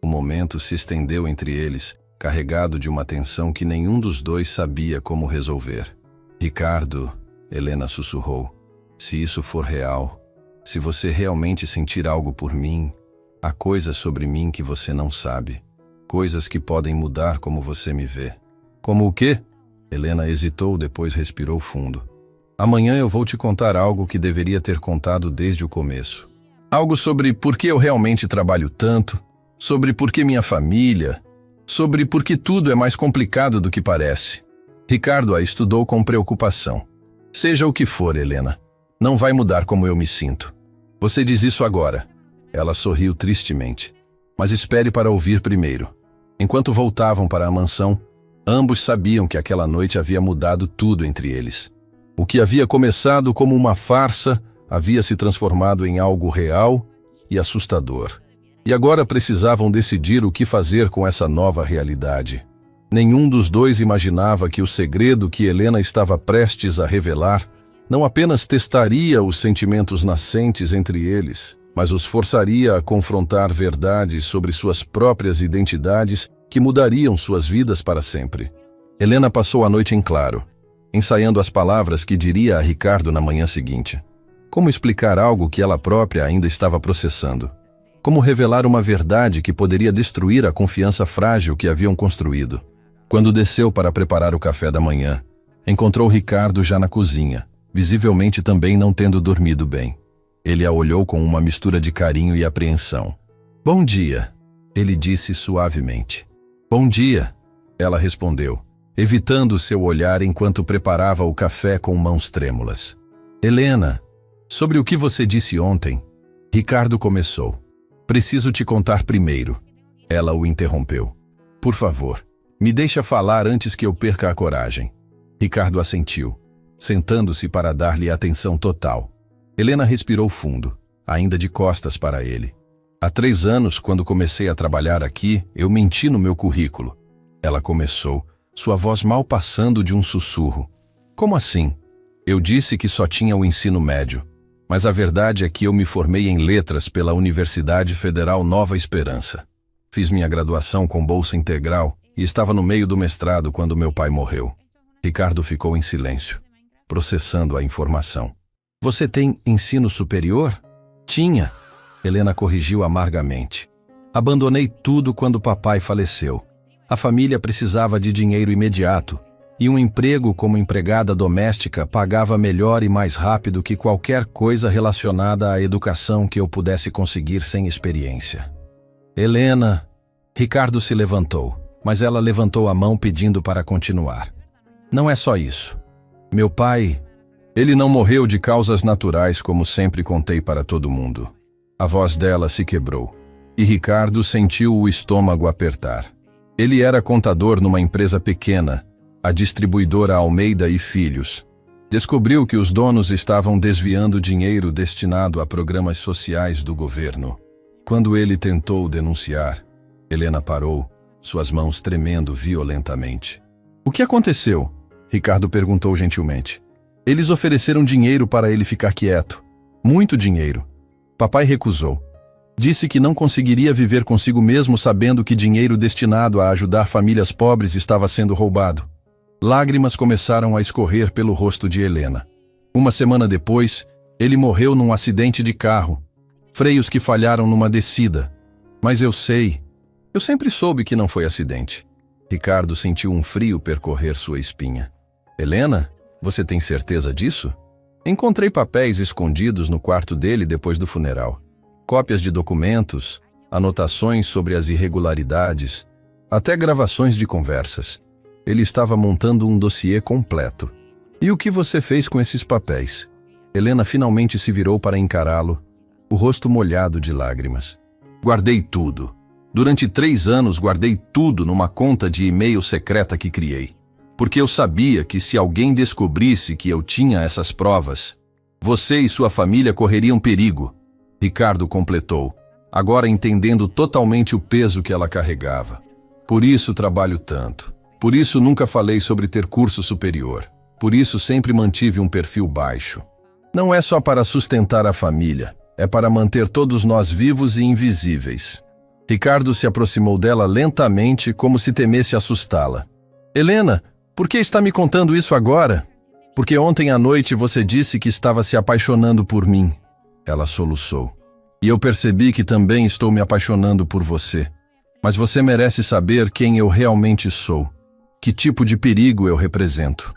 O momento se estendeu entre eles, carregado de uma tensão que nenhum dos dois sabia como resolver. Ricardo, Helena sussurrou, se isso for real, se você realmente sentir algo por mim, há coisas sobre mim que você não sabe, coisas que podem mudar como você me vê. Como o quê? Helena hesitou, depois respirou fundo. Amanhã eu vou te contar algo que deveria ter contado desde o começo. Algo sobre por que eu realmente trabalho tanto, sobre por que minha família, sobre por que tudo é mais complicado do que parece. Ricardo a estudou com preocupação. Seja o que for, Helena, não vai mudar como eu me sinto. Você diz isso agora. Ela sorriu tristemente. Mas espere para ouvir primeiro. Enquanto voltavam para a mansão, ambos sabiam que aquela noite havia mudado tudo entre eles. O que havia começado como uma farsa havia se transformado em algo real e assustador. E agora precisavam decidir o que fazer com essa nova realidade. Nenhum dos dois imaginava que o segredo que Helena estava prestes a revelar não apenas testaria os sentimentos nascentes entre eles, mas os forçaria a confrontar verdades sobre suas próprias identidades que mudariam suas vidas para sempre. Helena passou a noite em claro, ensaiando as palavras que diria a Ricardo na manhã seguinte. Como explicar algo que ela própria ainda estava processando? Como revelar uma verdade que poderia destruir a confiança frágil que haviam construído? Quando desceu para preparar o café da manhã, encontrou Ricardo já na cozinha, visivelmente também não tendo dormido bem. Ele a olhou com uma mistura de carinho e apreensão. "Bom dia", ele disse suavemente. "Bom dia", ela respondeu, evitando seu olhar enquanto preparava o café com mãos trêmulas. "Helena, sobre o que você disse ontem", Ricardo começou. "Preciso te contar primeiro", ela o interrompeu. "Por favor, me deixa falar antes que eu perca a coragem." Ricardo assentiu, sentando-se para dar-lhe atenção total. Helena respirou fundo, ainda de costas para ele. "Há 3 anos, quando comecei a trabalhar aqui, eu menti no meu currículo." Ela começou, sua voz mal passando de um sussurro. "Como assim?" "Eu disse que só tinha o ensino médio, mas a verdade é que eu me formei em letras pela Universidade Federal Nova Esperança. Fiz minha graduação com bolsa integral e estava no meio do mestrado quando meu pai morreu." Ricardo ficou em silêncio, processando a informação. "Você tem ensino superior?" "Tinha", Helena corrigiu amargamente. "Abandonei tudo quando papai faleceu. A família precisava de dinheiro imediato, e um emprego como empregada doméstica pagava melhor e mais rápido que qualquer coisa relacionada à educação que eu pudesse conseguir sem experiência." "Helena..." Ricardo se levantou, mas ela levantou a mão pedindo para continuar. "Não é só isso. Meu pai... ele não morreu de causas naturais como sempre contei para todo mundo." A voz dela se quebrou, e Ricardo sentiu o estômago apertar. Ele era contador numa empresa pequena, a distribuidora Almeida e Filhos. Descobriu que os donos estavam desviando dinheiro destinado a programas sociais do governo. Quando ele tentou denunciar, Helena parou, suas mãos tremendo violentamente. "O que aconteceu?" Ricardo perguntou gentilmente. "Eles ofereceram dinheiro para ele ficar quieto. Muito dinheiro. Papai recusou. Disse que não conseguiria viver consigo mesmo sabendo que dinheiro destinado a ajudar famílias pobres estava sendo roubado." Lágrimas começaram a escorrer pelo rosto de Helena. Uma semana depois, ele morreu num acidente de carro. Freios que falharam numa descida. "Mas eu sei. Eu sempre soube que não foi acidente." Ricardo sentiu um frio percorrer sua espinha. "Helena, você tem certeza disso?" "Encontrei papéis escondidos no quarto dele depois do funeral. Cópias de documentos, anotações sobre as irregularidades, até gravações de conversas. Ele estava montando um dossiê completo." "E o que você fez com esses papéis?" Helena finalmente se virou para encará-lo, o rosto molhado de lágrimas. "Guardei tudo. Durante 3 anos guardei tudo numa conta de e-mail secreta que criei. Porque eu sabia que se alguém descobrisse que eu tinha essas provas, você e sua família correriam perigo." Ricardo completou, agora entendendo totalmente o peso que ela carregava. "Por isso trabalho tanto. Por isso nunca falei sobre ter curso superior. Por isso sempre mantive um perfil baixo. Não é só para sustentar a família, é para manter todos nós vivos e invisíveis." Ricardo se aproximou dela lentamente, como se temesse assustá-la. "Helena, por que está me contando isso agora?" "Porque ontem à noite você disse que estava se apaixonando por mim." Ela soluçou. "E eu percebi que também estou me apaixonando por você. Mas você merece saber quem eu realmente sou. Que tipo de perigo eu represento."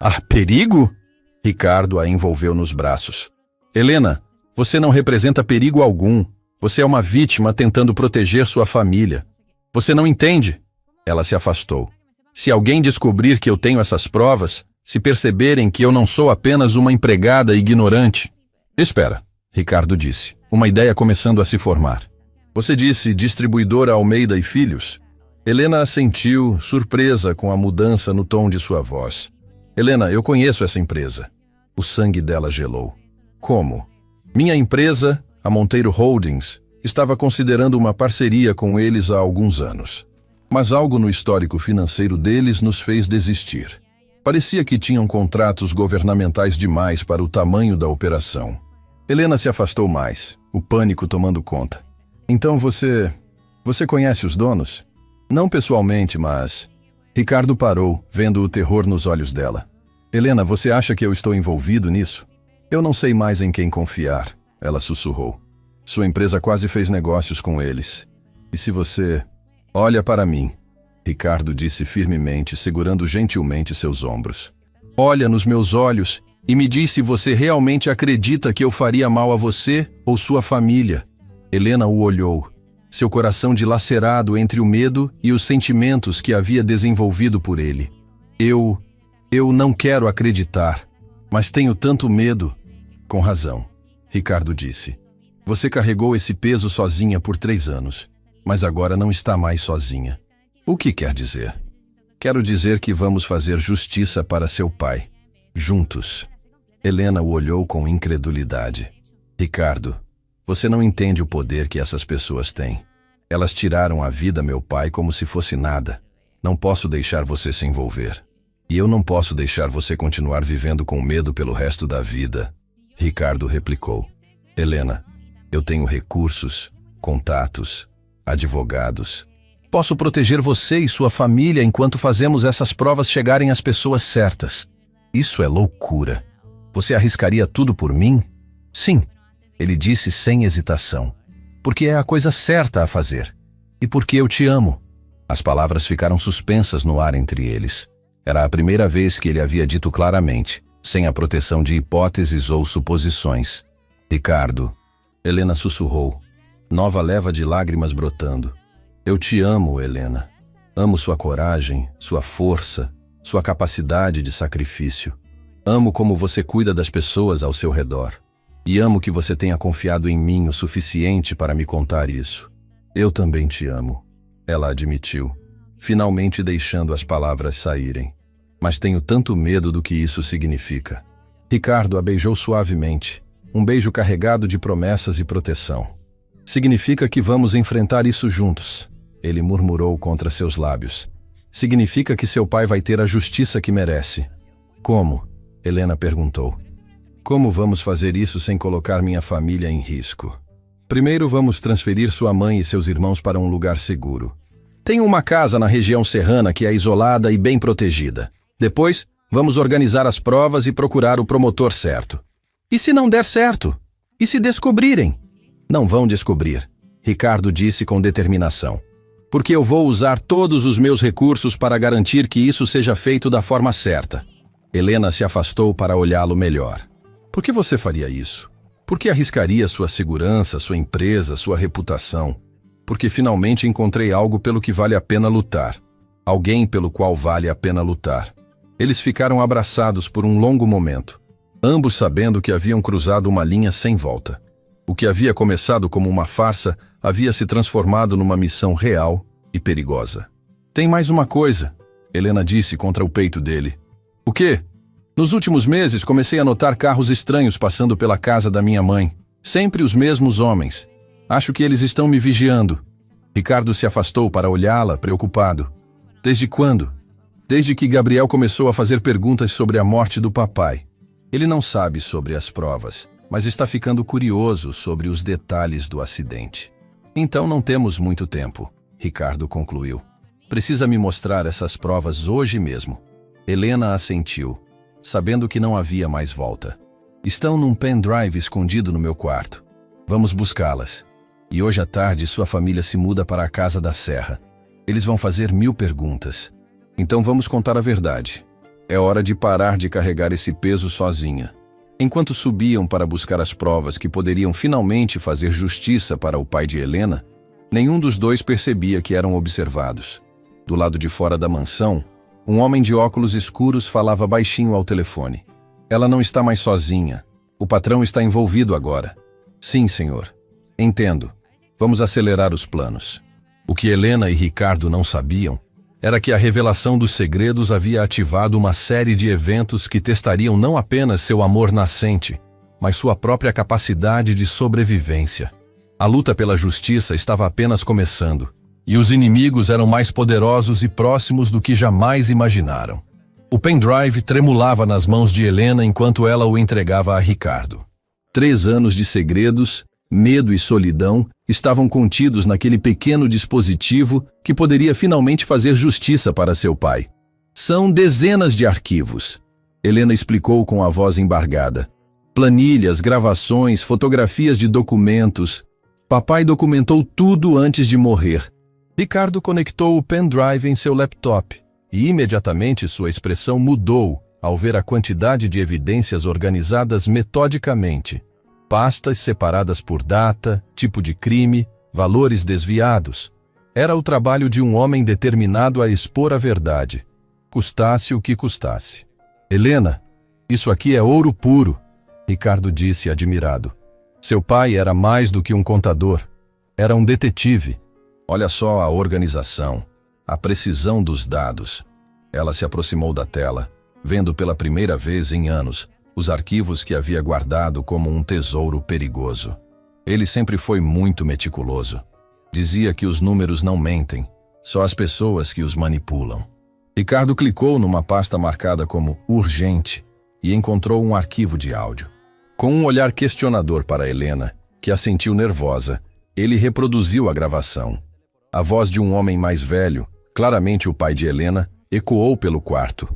"Ah, perigo?" Ricardo a envolveu nos braços. "Helena, você não representa perigo algum. Você é uma vítima tentando proteger sua família. Você não entende?" Ela se afastou. "Se alguém descobrir que eu tenho essas provas, se perceberem que eu não sou apenas uma empregada ignorante..." "Espera", Ricardo disse, uma ideia começando a se formar. "Você disse distribuidora Almeida e Filhos?" Helena assentiu, surpresa com a mudança no tom de sua voz. "Helena, eu conheço essa empresa." O sangue dela gelou. "Como?" Minha empresa, a Monteiro Holdings, estava considerando uma parceria com eles há alguns anos. Mas algo no histórico financeiro deles nos fez desistir. Parecia que tinham contratos governamentais demais para o tamanho da operação. Helena se afastou mais, o pânico tomando conta. Então você conhece os donos? Não pessoalmente, mas... Ricardo parou, vendo o terror nos olhos dela. Helena, você acha que eu estou envolvido nisso? Eu não sei mais em quem confiar, ela sussurrou. Sua empresa quase fez negócios com eles. E se você... Olha para mim, Ricardo disse firmemente, segurando gentilmente seus ombros. Olha nos meus olhos e me diz se você realmente acredita que eu faria mal a você ou sua família. Helena o olhou, seu coração dilacerado entre o medo e os sentimentos que havia desenvolvido por ele. Eu não quero acreditar, mas tenho tanto medo. Com razão, Ricardo disse. Você carregou esse peso sozinha por 3 anos, mas agora não está mais sozinha. O que quer dizer? Quero dizer que vamos fazer justiça para seu pai, juntos. Helena o olhou com incredulidade. Ricardo, você não entende o poder que essas pessoas têm. Elas tiraram a vida a meu pai como se fosse nada. Não posso deixar você se envolver. E eu não posso deixar você continuar vivendo com medo pelo resto da vida. Ricardo replicou. Helena, eu tenho recursos, contatos, advogados. Posso proteger você e sua família enquanto fazemos essas provas chegarem às pessoas certas. Isso é loucura. Você arriscaria tudo por mim? Sim, ele disse sem hesitação. Porque é a coisa certa a fazer. E porque eu te amo. As palavras ficaram suspensas no ar entre eles. Era a primeira vez que ele havia dito claramente, sem a proteção de hipóteses ou suposições. Ricardo, Helena sussurrou, nova leva de lágrimas brotando. Eu te amo, Helena. Amo sua coragem, sua força, sua capacidade de sacrifício. Amo como você cuida das pessoas ao seu redor. E amo que você tenha confiado em mim o suficiente para me contar isso. Eu também te amo, ela admitiu, finalmente deixando as palavras saírem. Mas tenho tanto medo do que isso significa. Ricardo a beijou suavemente, um beijo carregado de promessas e proteção. Significa que vamos enfrentar isso juntos, ele murmurou contra seus lábios. Significa que seu pai vai ter a justiça que merece. Como? Helena perguntou. Como vamos fazer isso sem colocar minha família em risco? Primeiro vamos transferir sua mãe e seus irmãos para um lugar seguro. Tenho uma casa na região serrana que é isolada e bem protegida. Depois, vamos organizar as provas e procurar o promotor certo. E se não der certo? E se descobrirem? Não vão descobrir, Ricardo disse com determinação. Porque eu vou usar todos os meus recursos para garantir que isso seja feito da forma certa. Helena se afastou para olhá-lo melhor. Por que você faria isso? Por que arriscaria sua segurança, sua empresa, sua reputação? Porque finalmente encontrei algo pelo que vale a pena lutar. Alguém pelo qual vale a pena lutar. Eles ficaram abraçados por um longo momento, ambos sabendo que haviam cruzado uma linha sem volta. O que havia começado como uma farsa havia se transformado numa missão real e perigosa. Tem mais uma coisa, Helena disse contra o peito dele. O quê? Nos últimos meses comecei a notar carros estranhos passando pela casa da minha mãe. Sempre os mesmos homens. Acho que eles estão me vigiando. Ricardo se afastou para olhá-la, preocupado. Desde quando? Desde que Gabriel começou a fazer perguntas sobre a morte do papai. Ele não sabe sobre as provas, mas está ficando curioso sobre os detalhes do acidente. Então não temos muito tempo, Ricardo concluiu. Precisa me mostrar essas provas hoje mesmo. Helena assentiu, sabendo que não havia mais volta. Estão num pendrive escondido no meu quarto. Vamos buscá-las. E hoje à tarde sua família se muda para a Casa da Serra. Eles vão fazer 1000 perguntas. Então vamos contar a verdade. É hora de parar de carregar esse peso sozinha. Enquanto subiam para buscar as provas que poderiam finalmente fazer justiça para o pai de Helena, nenhum dos dois percebia que eram observados. Do lado de fora da mansão, um homem de óculos escuros falava baixinho ao telefone. Ela não está mais sozinha. O patrão está envolvido agora. Sim, senhor. Entendo. Vamos acelerar os planos. O que Helena e Ricardo não sabiam era que a revelação dos segredos havia ativado uma série de eventos que testariam não apenas seu amor nascente, mas sua própria capacidade de sobrevivência. A luta pela justiça estava apenas começando, e os inimigos eram mais poderosos e próximos do que jamais imaginaram. O pendrive tremulava nas mãos de Helena enquanto ela o entregava a Ricardo. 3 anos de segredos, medo e solidão estavam contidos naquele pequeno dispositivo que poderia finalmente fazer justiça para seu pai. São dezenas de arquivos, Helena explicou com a voz embargada. Planilhas, gravações, fotografias de documentos. Papai documentou tudo antes de morrer. Ricardo conectou o pendrive em seu laptop e imediatamente sua expressão mudou ao ver a quantidade de evidências organizadas metodicamente. Pastas separadas por data, tipo de crime, valores desviados. Era o trabalho de um homem determinado a expor a verdade, custasse o que custasse. Helena, isso aqui é ouro puro, Ricardo disse admirado. Seu pai era mais do que um contador, era um detetive. Olha só a organização, a precisão dos dados. Ela se aproximou da tela, vendo pela primeira vez em anos os arquivos que havia guardado como um tesouro perigoso. Ele sempre foi muito meticuloso. Dizia que os números não mentem, só as pessoas que os manipulam. Ricardo clicou numa pasta marcada como urgente e encontrou um arquivo de áudio. Com um olhar questionador para Helena, que a sentiu nervosa, ele reproduziu a gravação. A voz de um homem mais velho, claramente o pai de Helena, ecoou pelo quarto.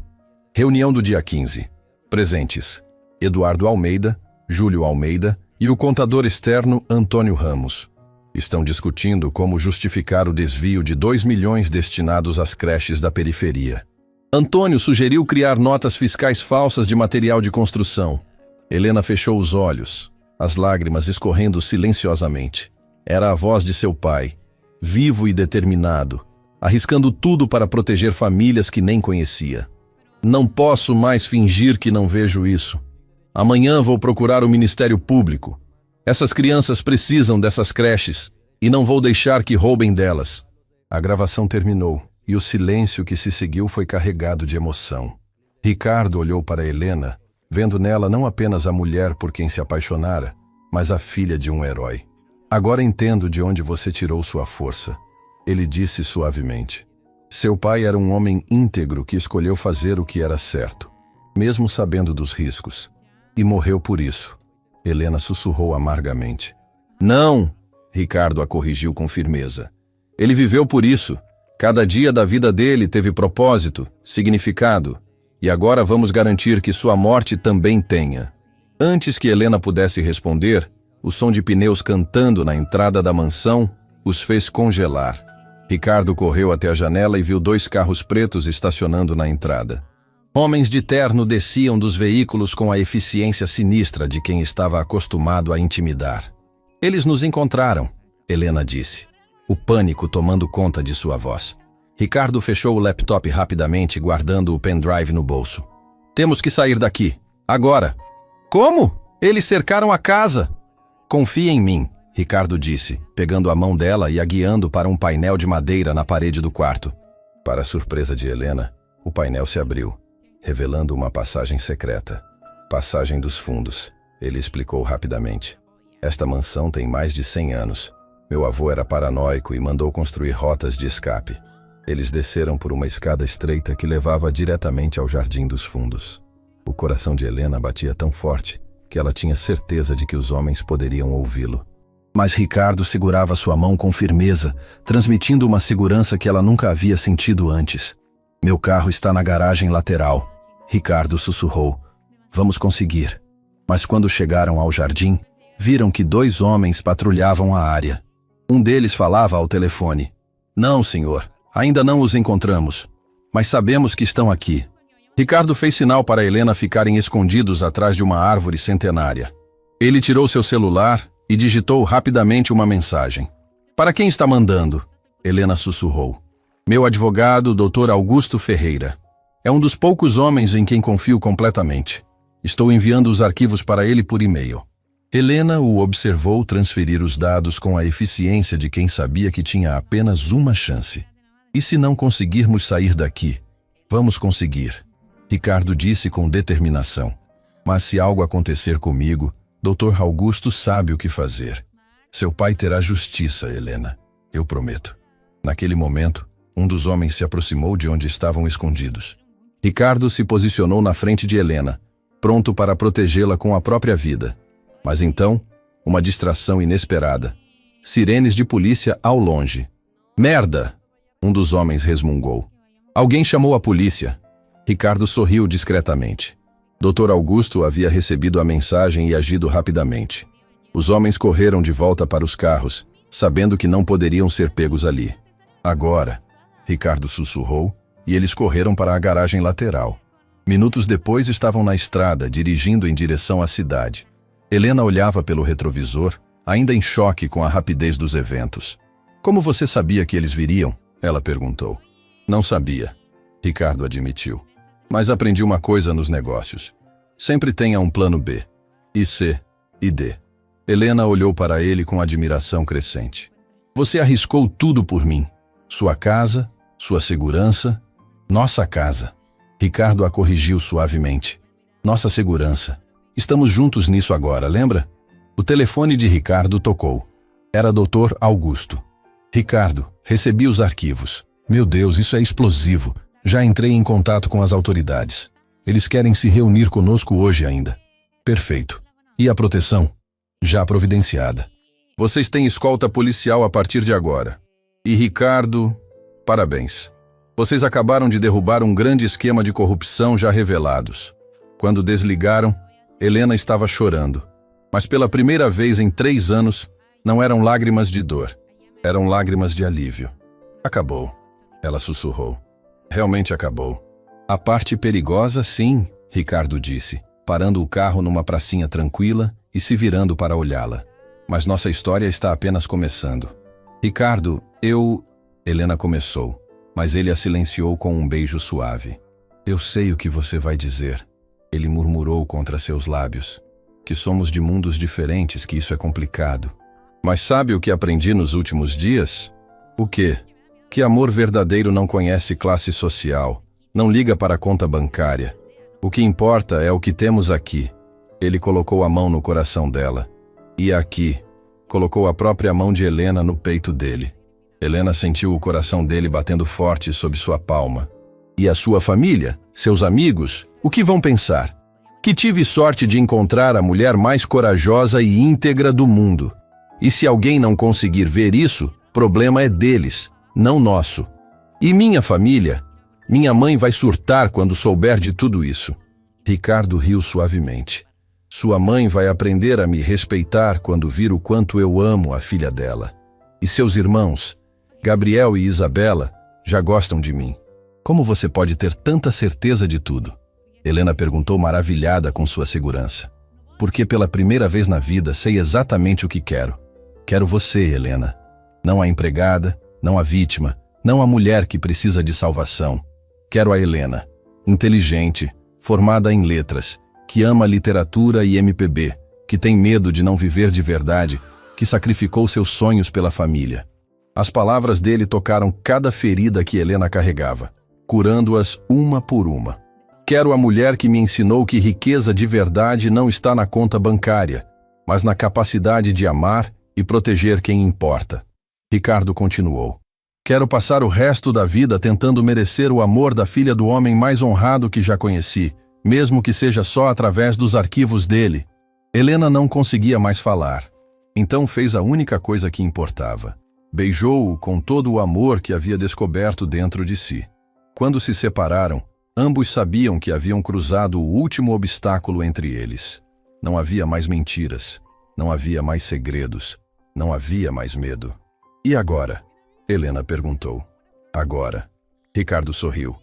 Reunião do dia 15. Presentes: Eduardo Almeida, Júlio Almeida e o contador externo Antônio Ramos. Estão discutindo como justificar o desvio de 2 milhões destinados às creches da periferia. Antônio sugeriu criar notas fiscais falsas de material de construção. Helena fechou os olhos, as lágrimas escorrendo silenciosamente. Era a voz de seu pai, vivo e determinado, arriscando tudo para proteger famílias que nem conhecia. Não posso mais fingir que não vejo isso. Amanhã vou procurar o Ministério Público. Essas crianças precisam dessas creches e não vou deixar que roubem delas. A gravação terminou e o silêncio que se seguiu foi carregado de emoção. Ricardo olhou para Helena, vendo nela não apenas a mulher por quem se apaixonara, mas a filha de um herói. Agora entendo de onde você tirou sua força, ele disse suavemente. Seu pai era um homem íntegro que escolheu fazer o que era certo, mesmo sabendo dos riscos, e morreu por isso. Helena sussurrou amargamente. Não, Ricardo a corrigiu com firmeza. Ele viveu por isso. Cada dia da vida dele teve propósito, significado, e agora vamos garantir que sua morte também tenha. Antes que Helena pudesse responder, o som de pneus cantando na entrada da mansão os fez congelar. Ricardo correu até a janela e viu 2 carros pretos estacionando na entrada. Homens de terno desciam dos veículos com a eficiência sinistra de quem estava acostumado a intimidar. Eles nos encontraram, Helena disse, o pânico tomando conta de sua voz. Ricardo fechou o laptop rapidamente, guardando o pendrive no bolso. Temos que sair daqui, agora. Como? Eles cercaram a casa. Confie em mim, Ricardo disse, pegando a mão dela e a guiando para um painel de madeira na parede do quarto. Para a surpresa de Helena, o painel se abriu, revelando uma passagem secreta. Passagem dos fundos, ele explicou rapidamente. Esta mansão tem mais de 100 anos. Meu avô era paranoico e mandou construir rotas de escape. Eles desceram por uma escada estreita que levava diretamente ao Jardim dos Fundos. O coração de Helena batia tão forte que ela tinha certeza de que os homens poderiam ouvi-lo. Mas Ricardo segurava sua mão com firmeza, transmitindo uma segurança que ela nunca havia sentido antes. Meu carro está na garagem lateral, Ricardo sussurrou. Vamos conseguir. Mas quando chegaram ao jardim, viram que 2 homens patrulhavam a área. Um deles falava ao telefone. Não, senhor. Ainda não os encontramos, mas sabemos que estão aqui. Ricardo fez sinal para Helena ficarem escondidos atrás de uma árvore centenária. Ele tirou seu celular e digitou rapidamente uma mensagem. Para quem está mandando? Helena sussurrou. Meu advogado, Dr. Augusto Ferreira. É um dos poucos homens em quem confio completamente. Estou enviando os arquivos para ele por e-mail. Helena o observou transferir os dados com a eficiência de quem sabia que tinha apenas uma chance. E se não conseguirmos sair daqui? Vamos conseguir, Ricardo disse com determinação. Mas se algo acontecer comigo, Dr. Augusto sabe o que fazer. Seu pai terá justiça, Helena. Eu prometo. Naquele momento, um dos homens se aproximou de onde estavam escondidos. Ricardo se posicionou na frente de Helena, pronto para protegê-la com a própria vida. Mas então, uma distração inesperada. Sirenes de polícia ao longe. Merda! Um dos homens resmungou. Alguém chamou a polícia. Ricardo sorriu discretamente. Dr. Augusto havia recebido a mensagem e agido rapidamente. Os homens correram de volta para os carros, sabendo que não poderiam ser pegos ali. Agora, Ricardo sussurrou, e eles correram para a garagem lateral. Minutos depois estavam na estrada, dirigindo em direção à cidade. Helena olhava pelo retrovisor, ainda em choque com a rapidez dos eventos. Como você sabia que eles viriam? Ela perguntou. Não sabia, Ricardo admitiu. Mas aprendi uma coisa nos negócios. Sempre tenha um plano B, e C, e D. Helena olhou para ele com admiração crescente. Você arriscou tudo por mim. Sua casa, sua segurança, nossa casa. Ricardo a corrigiu suavemente. Nossa segurança. Estamos juntos nisso agora, lembra? O telefone de Ricardo tocou. Era Dr. Augusto. Ricardo, recebi os arquivos. Meu Deus, isso é explosivo. Já entrei em contato com as autoridades. Eles querem se reunir conosco hoje ainda. Perfeito. E a proteção? Já providenciada. Vocês têm escolta policial a partir de agora. E Ricardo, parabéns. Vocês acabaram de derrubar um grande esquema de corrupção já revelados. Quando desligaram, Helena estava chorando. Mas pela primeira vez em 3 anos, não eram lágrimas de dor. Eram lágrimas de alívio. Acabou, ela sussurrou. Realmente acabou. A parte perigosa, sim, Ricardo disse, parando o carro numa pracinha tranquila e se virando para olhá-la. Mas nossa história está apenas começando. Ricardo, Helena começou, mas ele a silenciou com um beijo suave. Eu sei o que você vai dizer. Ele murmurou contra seus lábios. Que somos de mundos diferentes, que isso é complicado. Mas sabe o que aprendi nos últimos dias? O quê? Que amor verdadeiro não conhece classe social, não liga para a conta bancária. O que importa é o que temos aqui. Ele colocou a mão no coração dela. E aqui, colocou a própria mão de Helena no peito dele. Helena sentiu o coração dele batendo forte sob sua palma. E a sua família, seus amigos, o que vão pensar? Que tive sorte de encontrar a mulher mais corajosa e íntegra do mundo. E se alguém não conseguir ver isso, problema é deles, não nosso. E minha família? Minha mãe vai surtar quando souber de tudo isso. Ricardo riu suavemente. Sua mãe vai aprender a me respeitar quando vir o quanto eu amo a filha dela. E seus irmãos, Gabriel e Isabela, já gostam de mim. Como você pode ter tanta certeza de tudo? Helena perguntou maravilhada com sua segurança. Porque pela primeira vez na vida sei exatamente o que quero. Quero você, Helena. Não a empregada, não a vítima, não a mulher que precisa de salvação. Quero a Helena, inteligente, formada em letras, que ama literatura e MPB, que tem medo de não viver de verdade, que sacrificou seus sonhos pela família. As palavras dele tocaram cada ferida que Helena carregava, curando-as uma por uma. Quero a mulher que me ensinou que riqueza de verdade não está na conta bancária, mas na capacidade de amar e proteger quem importa. Ricardo continuou. Quero passar o resto da vida tentando merecer o amor da filha do homem mais honrado que já conheci, mesmo que seja só através dos arquivos dele. Helena não conseguia mais falar. Então fez a única coisa que importava. Beijou-o com todo o amor que havia descoberto dentro de si. Quando se separaram, ambos sabiam que haviam cruzado o último obstáculo entre eles. Não havia mais mentiras, não havia mais segredos, não havia mais medo. E agora? Helena perguntou. Agora. Ricardo sorriu.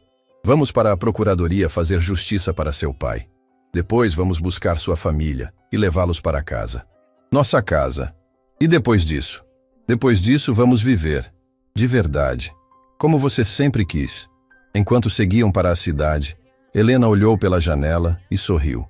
Vamos para a procuradoria fazer justiça para seu pai. Depois vamos buscar sua família e levá-los para casa. Nossa casa. E depois disso? Depois disso vamos viver. De verdade. Como você sempre quis. Enquanto seguiam para a cidade, Helena olhou pela janela e sorriu.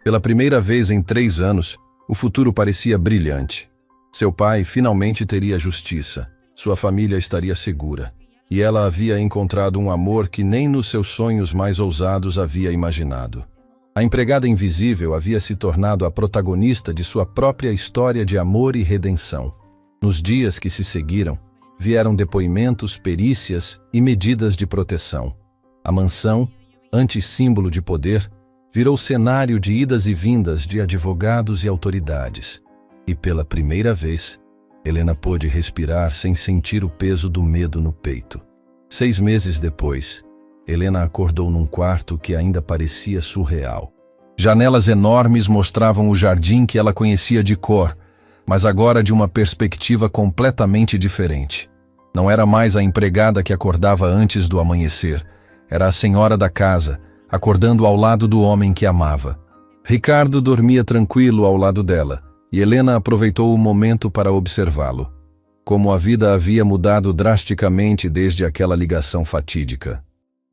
Pela primeira vez em 3 anos, o futuro parecia brilhante. Seu pai finalmente teria justiça. Sua família estaria segura. E ela havia encontrado um amor que nem nos seus sonhos mais ousados havia imaginado. A empregada invisível havia se tornado a protagonista de sua própria história de amor e redenção. Nos dias que se seguiram, vieram depoimentos, perícias e medidas de proteção. A mansão, antes símbolo de poder, virou cenário de idas e vindas de advogados e autoridades. E pela primeira vez, Helena pôde respirar sem sentir o peso do medo no peito. 6 meses depois, Helena acordou num quarto que ainda parecia surreal. Janelas enormes mostravam o jardim que ela conhecia de cor, mas agora de uma perspectiva completamente diferente. Não era mais a empregada que acordava antes do amanhecer, era a senhora da casa, acordando ao lado do homem que amava. Ricardo dormia tranquilo ao lado dela, e Helena aproveitou o momento para observá-lo. Como a vida havia mudado drasticamente desde aquela ligação fatídica.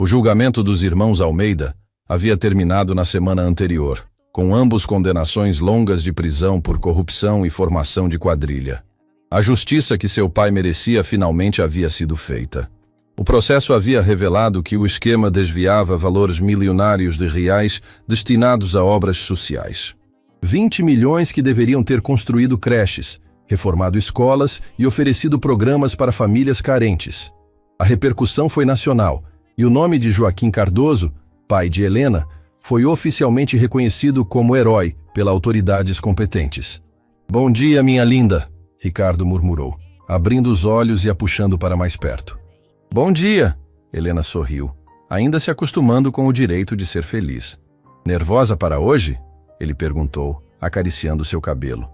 O julgamento dos irmãos Almeida havia terminado na semana anterior, com ambos condenações longas de prisão por corrupção e formação de quadrilha. A justiça que seu pai merecia finalmente havia sido feita. O processo havia revelado que o esquema desviava valores milionários de reais destinados a obras sociais. 20 milhões que deveriam ter construído creches, reformado escolas e oferecido programas para famílias carentes. A repercussão foi nacional, e o nome de Joaquim Cardoso, pai de Helena, foi oficialmente reconhecido como herói pelas autoridades competentes. "Bom dia, minha linda", Ricardo murmurou, abrindo os olhos e a puxando para mais perto. "Bom dia", Helena sorriu, ainda se acostumando com o direito de ser feliz. "Nervosa para hoje?", ele perguntou, acariciando seu cabelo.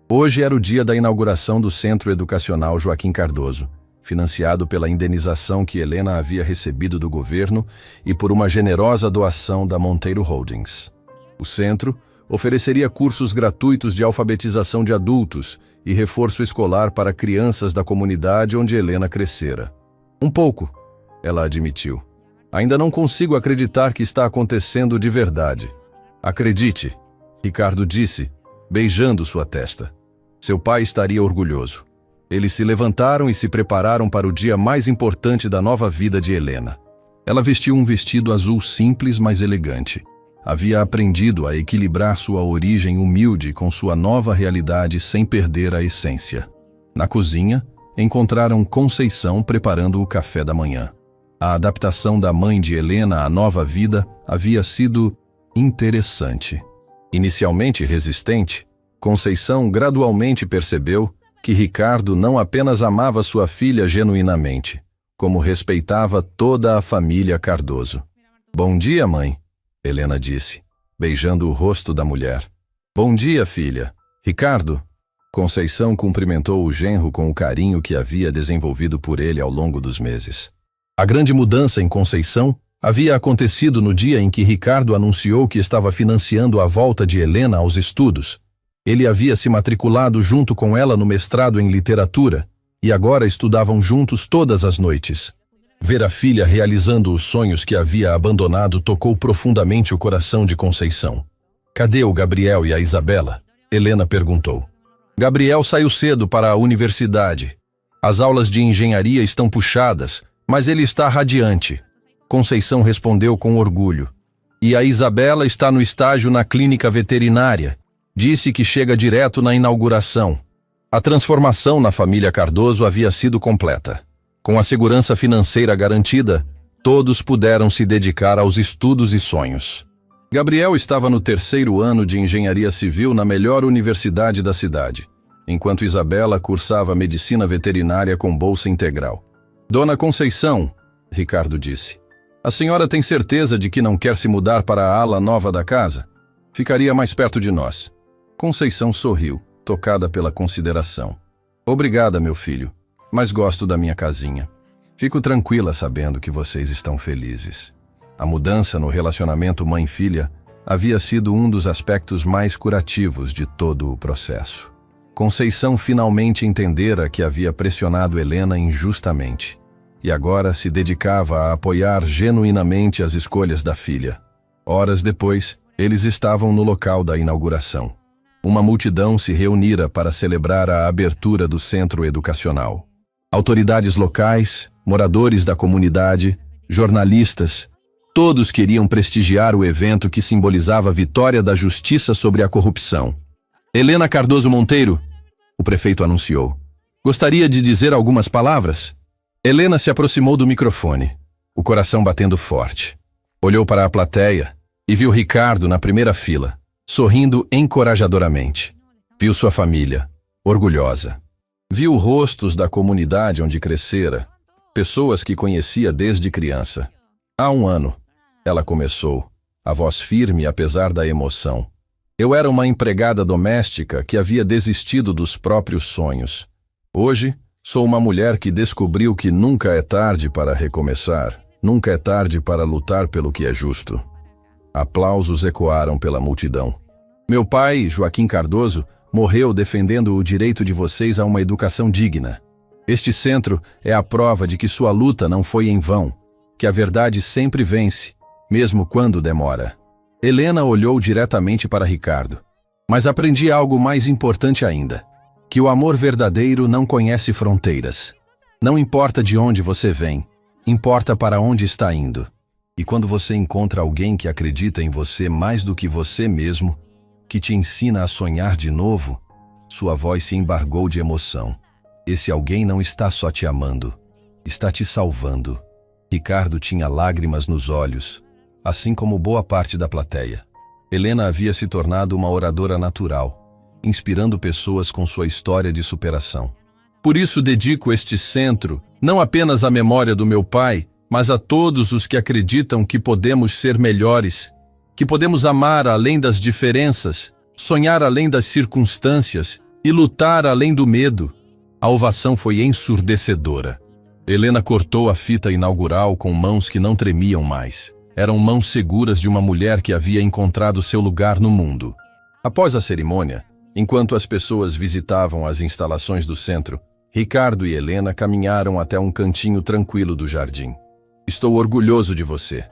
Hoje era o dia da inauguração do Centro Educacional Joaquim Cardoso, financiado pela indenização que Helena havia recebido do governo e por uma generosa doação da Monteiro Holdings. O centro ofereceria cursos gratuitos de alfabetização de adultos e reforço escolar para crianças da comunidade onde Helena crescera. "Um pouco", ela admitiu. "Ainda não consigo acreditar que está acontecendo de verdade." "Acredite", Ricardo disse, beijando sua testa. Seu pai estaria orgulhoso. Eles se levantaram e se prepararam para o dia mais importante da nova vida de Helena. Ela vestiu um vestido azul simples, mas elegante. Havia aprendido a equilibrar sua origem humilde com sua nova realidade sem perder a essência. Na cozinha, encontraram Conceição preparando o café da manhã. A adaptação da mãe de Helena à nova vida havia sido interessante. Inicialmente resistente, Conceição gradualmente percebeu que Ricardo não apenas amava sua filha genuinamente, como respeitava toda a família Cardoso. "Bom dia, mãe", Helena disse, beijando o rosto da mulher. "Bom dia, filha." "Ricardo." Conceição cumprimentou o genro com o carinho que havia desenvolvido por ele ao longo dos meses. A grande mudança em Conceição havia acontecido no dia em que Ricardo anunciou que estava financiando a volta de Helena aos estudos. Ele havia se matriculado junto com ela no mestrado em literatura e agora estudavam juntos todas as noites. Ver a filha realizando os sonhos que havia abandonado tocou profundamente o coração de Conceição. "Cadê o Gabriel e a Isabela?", Helena perguntou. "Gabriel saiu cedo para a universidade. As aulas de engenharia estão puxadas, mas ele está radiante", Conceição respondeu com orgulho. "E a Isabela está no estágio na clínica veterinária. Disse que chega direto na inauguração." A transformação na família Cardoso havia sido completa. Com a segurança financeira garantida, todos puderam se dedicar aos estudos e sonhos. Gabriel estava no 3º ano de engenharia civil na melhor universidade da cidade, enquanto Isabela cursava medicina veterinária com bolsa integral. "Dona Conceição", Ricardo disse, "a senhora tem certeza de que não quer se mudar para a ala nova da casa? Ficaria mais perto de nós." Conceição sorriu, tocada pela consideração. "Obrigada, meu filho, mas gosto da minha casinha. Fico tranquila sabendo que vocês estão felizes." A mudança no relacionamento mãe-filha havia sido um dos aspectos mais curativos de todo o processo. Conceição finalmente entendera que havia pressionado Helena injustamente, e agora se dedicava a apoiar genuinamente as escolhas da filha. Horas depois, eles estavam no local da inauguração. Uma multidão se reunira para celebrar a abertura do centro educacional. Autoridades locais, moradores da comunidade, jornalistas, Todos queriam prestigiar o evento que simbolizava a vitória da justiça sobre a corrupção. Helena Cardoso Monteiro, o prefeito anunciou. Gostaria de dizer algumas palavras? Helena se aproximou do microfone, o coração batendo forte. Olhou para a plateia e viu Ricardo na primeira fila, sorrindo encorajadoramente. Viu sua família, orgulhosa. Viu rostos da comunidade onde crescera, pessoas que conhecia desde criança. Há 1 ano, ela começou, a voz firme apesar da emoção. Eu era uma empregada doméstica que havia desistido dos próprios sonhos. Hoje, sou uma mulher que descobriu que nunca é tarde para recomeçar, nunca é tarde para lutar pelo que é justo. Aplausos ecoaram pela multidão. Meu pai, Joaquim Cardoso, morreu defendendo o direito de vocês a uma educação digna. Este centro é a prova de que sua luta não foi em vão, que a verdade sempre vence, mesmo quando demora. Helena olhou diretamente para Ricardo. Mas aprendi algo mais importante ainda, que o amor verdadeiro não conhece fronteiras. Não importa de onde você vem, importa para onde está indo. E quando você encontra alguém que acredita em você mais do que você mesmo, que te ensina a sonhar de novo, sua voz se embargou de emoção. Esse alguém não está só te amando, está te salvando. Ricardo tinha lágrimas nos olhos, assim como boa parte da plateia. Helena havia se tornado uma oradora natural, inspirando pessoas com sua história de superação. Por isso dedico este centro, não apenas à memória do meu pai, mas a todos os que acreditam que podemos ser melhores, que podemos amar além das diferenças, sonhar além das circunstâncias e lutar além do medo. A ovação foi ensurdecedora. Helena cortou a fita inaugural com mãos que não tremiam mais. Eram mãos seguras de uma mulher que havia encontrado seu lugar no mundo. Após a cerimônia, enquanto as pessoas visitavam as instalações do centro, Ricardo e Helena caminharam até um cantinho tranquilo do jardim. Estou orgulhoso de você,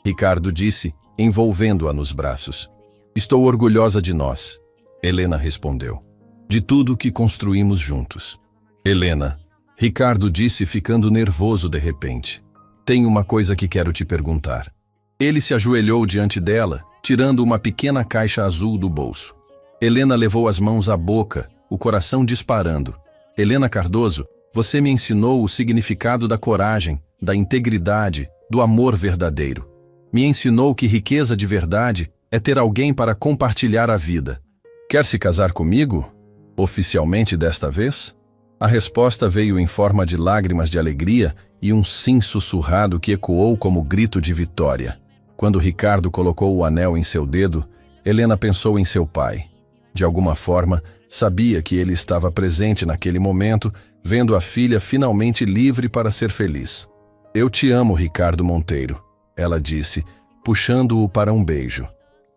Ricardo disse, envolvendo-a nos braços. Estou orgulhosa de nós, Helena respondeu. De tudo que construímos juntos. Helena, Ricardo disse ficando nervoso de repente. Tenho uma coisa que quero te perguntar. Ele se ajoelhou diante dela, tirando uma pequena caixa azul do bolso. Helena levou as mãos à boca, o coração disparando. Helena Cardoso, você me ensinou o significado da coragem, da integridade, do amor verdadeiro. Me ensinou que riqueza de verdade é ter alguém para compartilhar a vida. Quer se casar comigo? Oficialmente desta vez? A resposta veio em forma de lágrimas de alegria e um sim sussurrado que ecoou como grito de vitória. Quando Ricardo colocou o anel em seu dedo, Helena pensou em seu pai. De alguma forma, sabia que ele estava presente naquele momento, vendo a filha finalmente livre para ser feliz. Eu te amo, Ricardo Monteiro, ela disse, puxando-o para um beijo.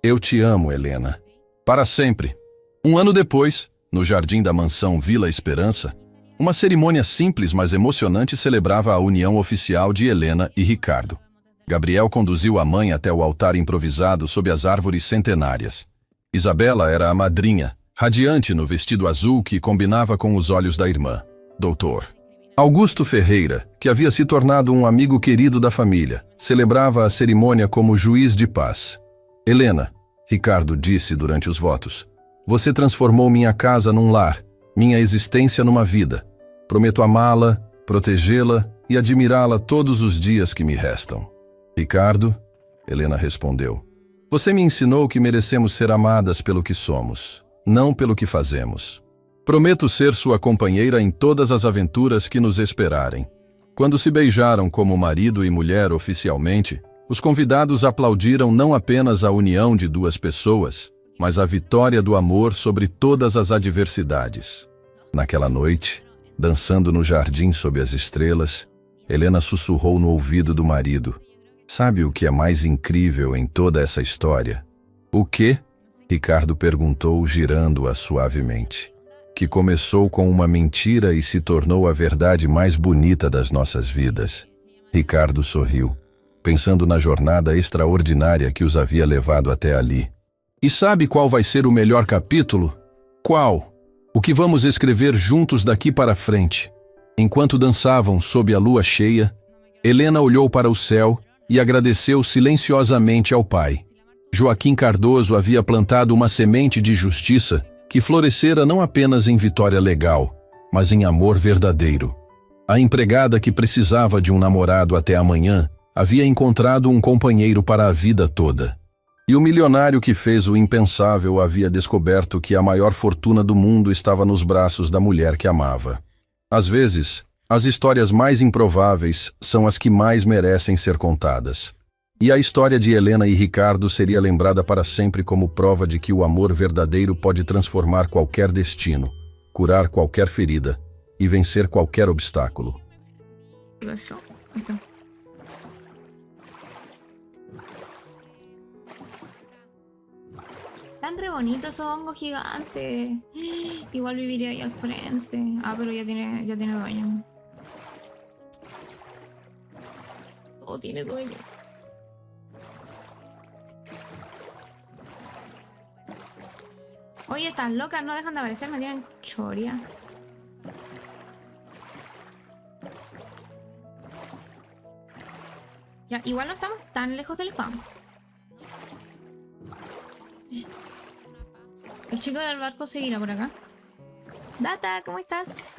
Eu te amo, Helena. Para sempre. 1 ano depois, no jardim da mansão Vila Esperança, uma cerimônia simples, mas emocionante celebrava a união oficial de Helena e Ricardo. Gabriel conduziu a mãe até o altar improvisado sob as árvores centenárias. Isabela era a madrinha, radiante no vestido azul que combinava com os olhos da irmã, doutor. Augusto Ferreira, que havia se tornado um amigo querido da família, celebrava a cerimônia como juiz de paz. Helena, Ricardo disse durante os votos, você transformou minha casa num lar, minha existência numa vida. Prometo amá-la, protegê-la e admirá-la todos os dias que me restam. Ricardo, Helena respondeu, você me ensinou que merecemos ser amadas pelo que somos, não pelo que fazemos. Prometo ser sua companheira em todas as aventuras que nos esperarem. Quando se beijaram como marido e mulher oficialmente, os convidados aplaudiram não apenas a união de duas pessoas, mas a vitória do amor sobre todas as adversidades. Naquela noite, dançando no jardim sob as estrelas, Helena sussurrou no ouvido do marido. Sabe o que é mais incrível em toda essa história? O quê? Ricardo perguntou, girando-a suavemente. Que começou com uma mentira e se tornou a verdade mais bonita das nossas vidas. Ricardo sorriu, pensando na jornada extraordinária que os havia levado até ali. E sabe qual vai ser o melhor capítulo? Qual? O que vamos escrever juntos daqui para frente. Enquanto dançavam sob a lua cheia, Helena olhou para o céu e agradeceu silenciosamente ao pai. Joaquim Cardoso havia plantado uma semente de justiça que florescera não apenas em vitória legal, mas em amor verdadeiro. A empregada que precisava de um namorado até amanhã havia encontrado um companheiro para a vida toda. E o milionário que fez o impensável havia descoberto que a maior fortuna do mundo estava nos braços da mulher que amava. Às vezes, as histórias mais improváveis são as que mais merecem ser contadas. E a história de Helena e Ricardo seria lembrada para sempre como prova de que o amor verdadeiro pode transformar qualquer destino, curar qualquer ferida e vencer qualquer obstáculo. Están re bonitos esos hongos gigantes. Igual viviría ahí al frente. Ah, pero ya tiene dueño. Todo tiene dueño. Oye, estas locas no dejan de aparecer, me tienen choria. Ya, igual no estamos tan lejos del spam. El chico del barco seguirá por acá. Data, ¿cómo estás?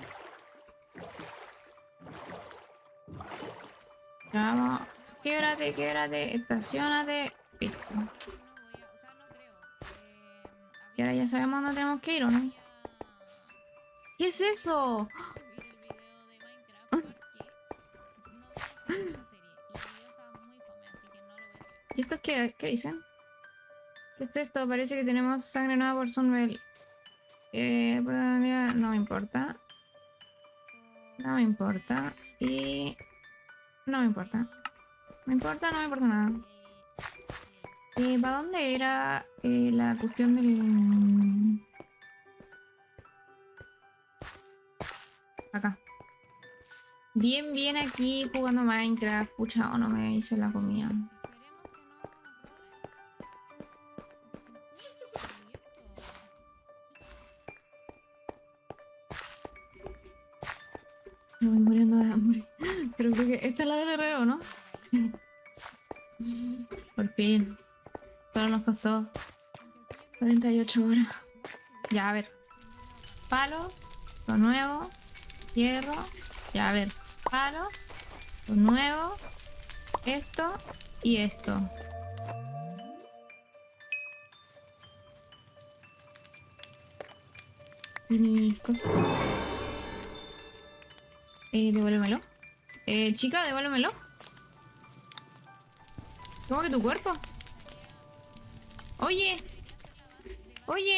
Ya vamos. Québrate, estacionate. Listo. Y ahora ya sabemos dónde tenemos que ir, ¿o no? ¿Qué es eso? ¿Y estos qué dicen? ¿Qué es esto? Parece que tenemos sangre nueva por Sunbell. No me importa. No me importa. Y... no me importa. No me importa nada. ¿Para dónde era la cuestión del...? Acá. Bien aquí jugando Minecraft. Pucha, o no me hice la comida. Me voy muriendo de hambre. Pero creo que esta es la del herrero, ¿no? Sí. Por fin. Solo nos costó 48 horas. Ya, a ver. Palo. Lo nuevo. Hierro. Ya, a ver. Palo. Lo nuevo. Esto. Y esto. Y mis cosas. Devuélvemelo. Chica, devuélvemelo. ¿Cómo que tu cuerpo? Oye,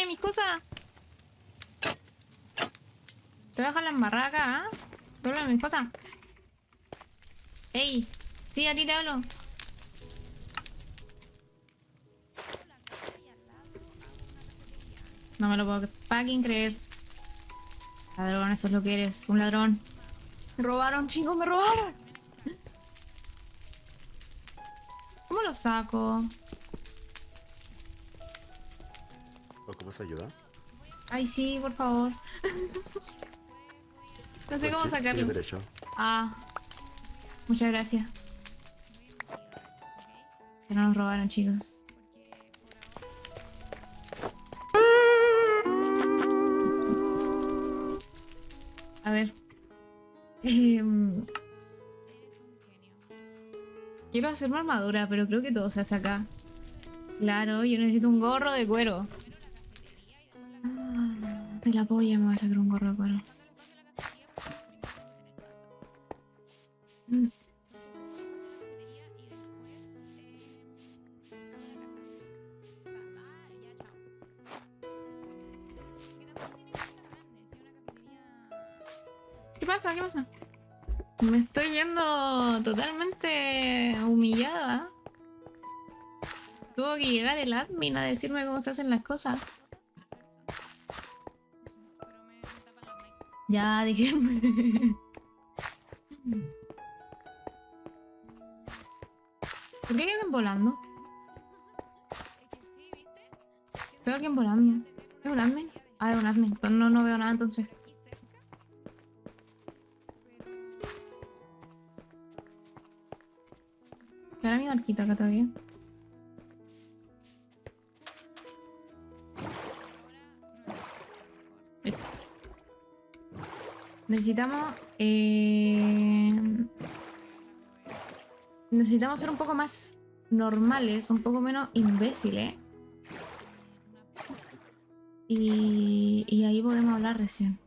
mis cosas. Te voy a dejar la embarrada acá, ¿ah? Devuélveme mis cosas. Ey, sí, a ti te hablo. No me lo puedo fucking creer. Ladrón, eso es lo que eres, un ladrón. Me robaron, chicos, me robaron. ¿Cómo lo saco? ¿Ocupas ayuda? Ay, sí, por favor. No sé cómo sacarlo. Derecho. Ah, muchas gracias. Que no nos robaron, chicos. A ver. Quiero hacerme armadura, pero creo que todo se hace acá. Claro, yo necesito un gorro de cuero. De la polla me voy a sacar un gorro de cuero. ¿Qué pasa? ¿Qué pasa? Me estoy yendo totalmente humillada. Tuvo que llegar el admin a decirme cómo se hacen las cosas. Ya, déjenme. ¿Por qué hay alguien volando? Veo a alguien volando. ¿Es un admin? Ah, es un admin. No veo nada entonces. Ahora mi barquito acá todavía. Listo. Necesitamos... necesitamos ser un poco más normales, un poco menos imbéciles. Y ahí podemos hablar recién.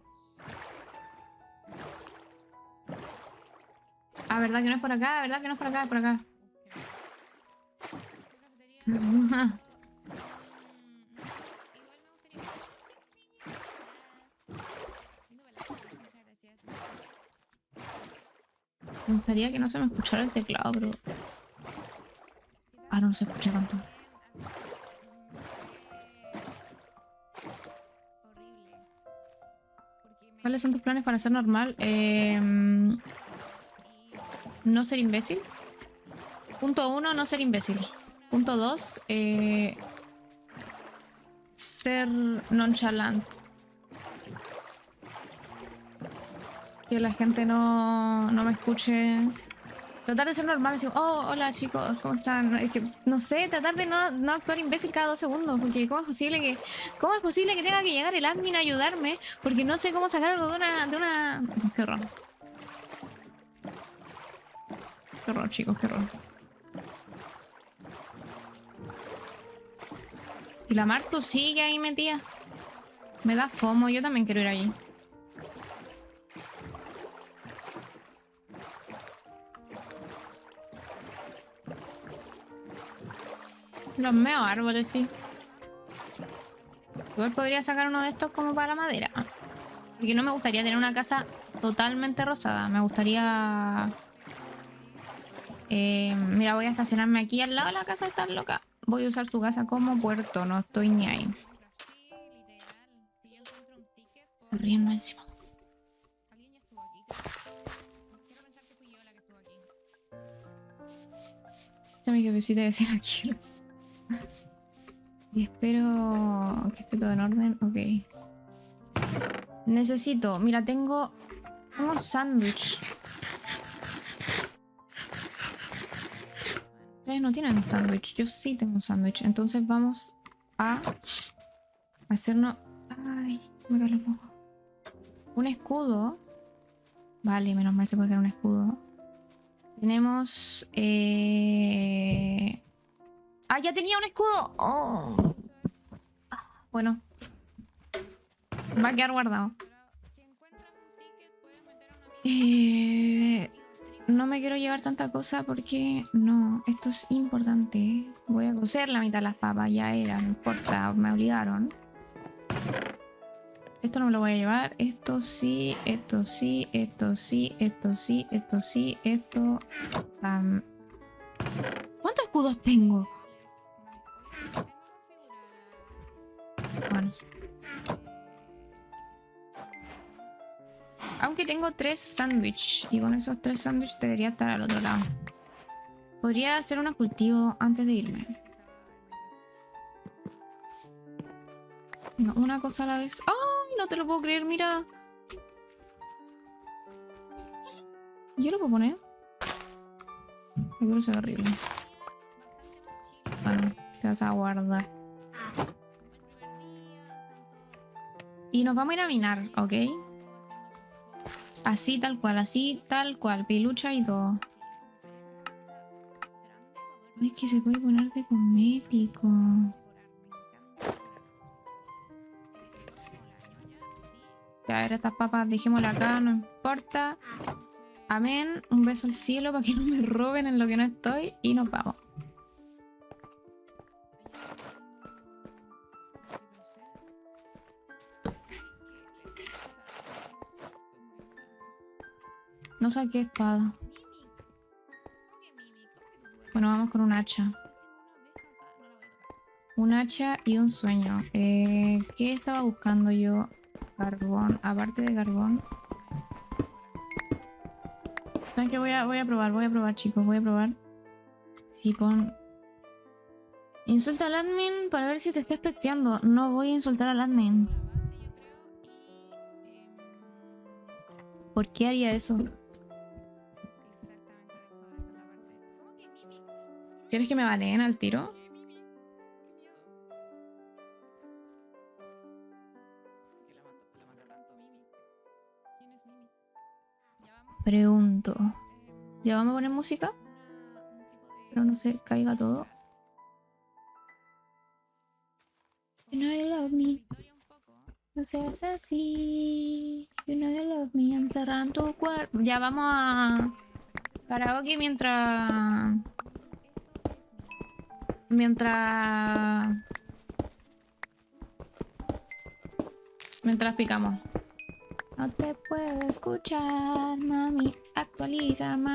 Ah, ¿verdad que no es por acá? ¿Verdad que no es por acá? Es por acá. Me gustaría que no se me escuchara el teclado, pero... Ah, no se escucha tanto. ¿Cuáles son tus planes para ser normal? No ser imbécil. Punto 1, no ser imbécil. Punto 2, ser nonchalant. Que la gente no me escuche. Tratar de ser normal, así, oh, hola chicos, ¿cómo están? Es que, no sé, tratar de no actuar imbécil cada 2 segundos, porque ¿cómo es posible que tenga que llegar el admin a ayudarme? Porque no sé cómo sacar algo de una... Qué horror. Qué horror, chicos, qué horror. Y la Martu sigue ahí metida. Me da fomo, yo también quiero ir allí. Los meos árboles, sí. Igual podría sacar uno de estos como para madera. Porque no me gustaría tener una casa totalmente rosada. Me gustaría... mira, voy a estacionarme aquí al lado de la casa, está loca. Voy a usar su casa como puerto, no estoy ni ahí. Se ríen más encima. Esta mi jefecita debe ser aquí. Y espero que esté todo en orden. Ok. Necesito... Mira, tengo un sándwich. Ustedes no tienen sándwich. Yo sí tengo un sándwich. Entonces vamos a hacernos... Ay, me cae un poco. Un escudo. Vale, menos mal se puede hacer un escudo. Tenemos... ¡Ah, ya tenía un escudo! Oh. Bueno. Va a quedar guardado. No me quiero llevar tanta cosa porque... No, esto es importante. Voy a cocer la mitad de las papas. Ya era, no importa. Me obligaron. Esto no me lo voy a llevar. Esto sí, esto sí, esto sí, esto sí, esto sí, esto... ¿Cuántos escudos tengo? Bueno. Aunque tengo 3 sándwiches. Y con esos 3 sándwiches debería estar al otro lado. Podría hacer un cultivo antes de irme. No, una cosa a la vez. ¡Ay! No te lo puedo creer, mira. ¿Yo lo puedo poner? Seguro se ve horrible. Bueno, te vas a guardar. Y nos vamos a ir a minar, ¿ok? Así tal cual, pilucha y todo. Es que se puede poner de cosmético. Ya, a ver, estas papas dejémoslas acá, no importa. Amén, un beso al cielo para que no me roben en lo que no estoy y nos vamos. No saqué espada. Bueno, vamos con un hacha. Un hacha y un sueño. ¿Qué estaba buscando yo? Carbón. Aparte de carbón. ¿Saben qué? Voy a probar, chicos. Voy a probar. Si pon... Insulta al admin para ver si te está especteando. No voy a insultar al admin. ¿Por qué haría eso? ¿Quieres que me baleen al tiro? Pregunto. ¿Ya vamos a poner música? Pero no se caiga todo. You know you love me. No seas así. You know you love me. Encerrado en tu cuerpo. Ya vamos a karaoke mientras picamos. No te puedo escuchar, mami. Actualiza, mami.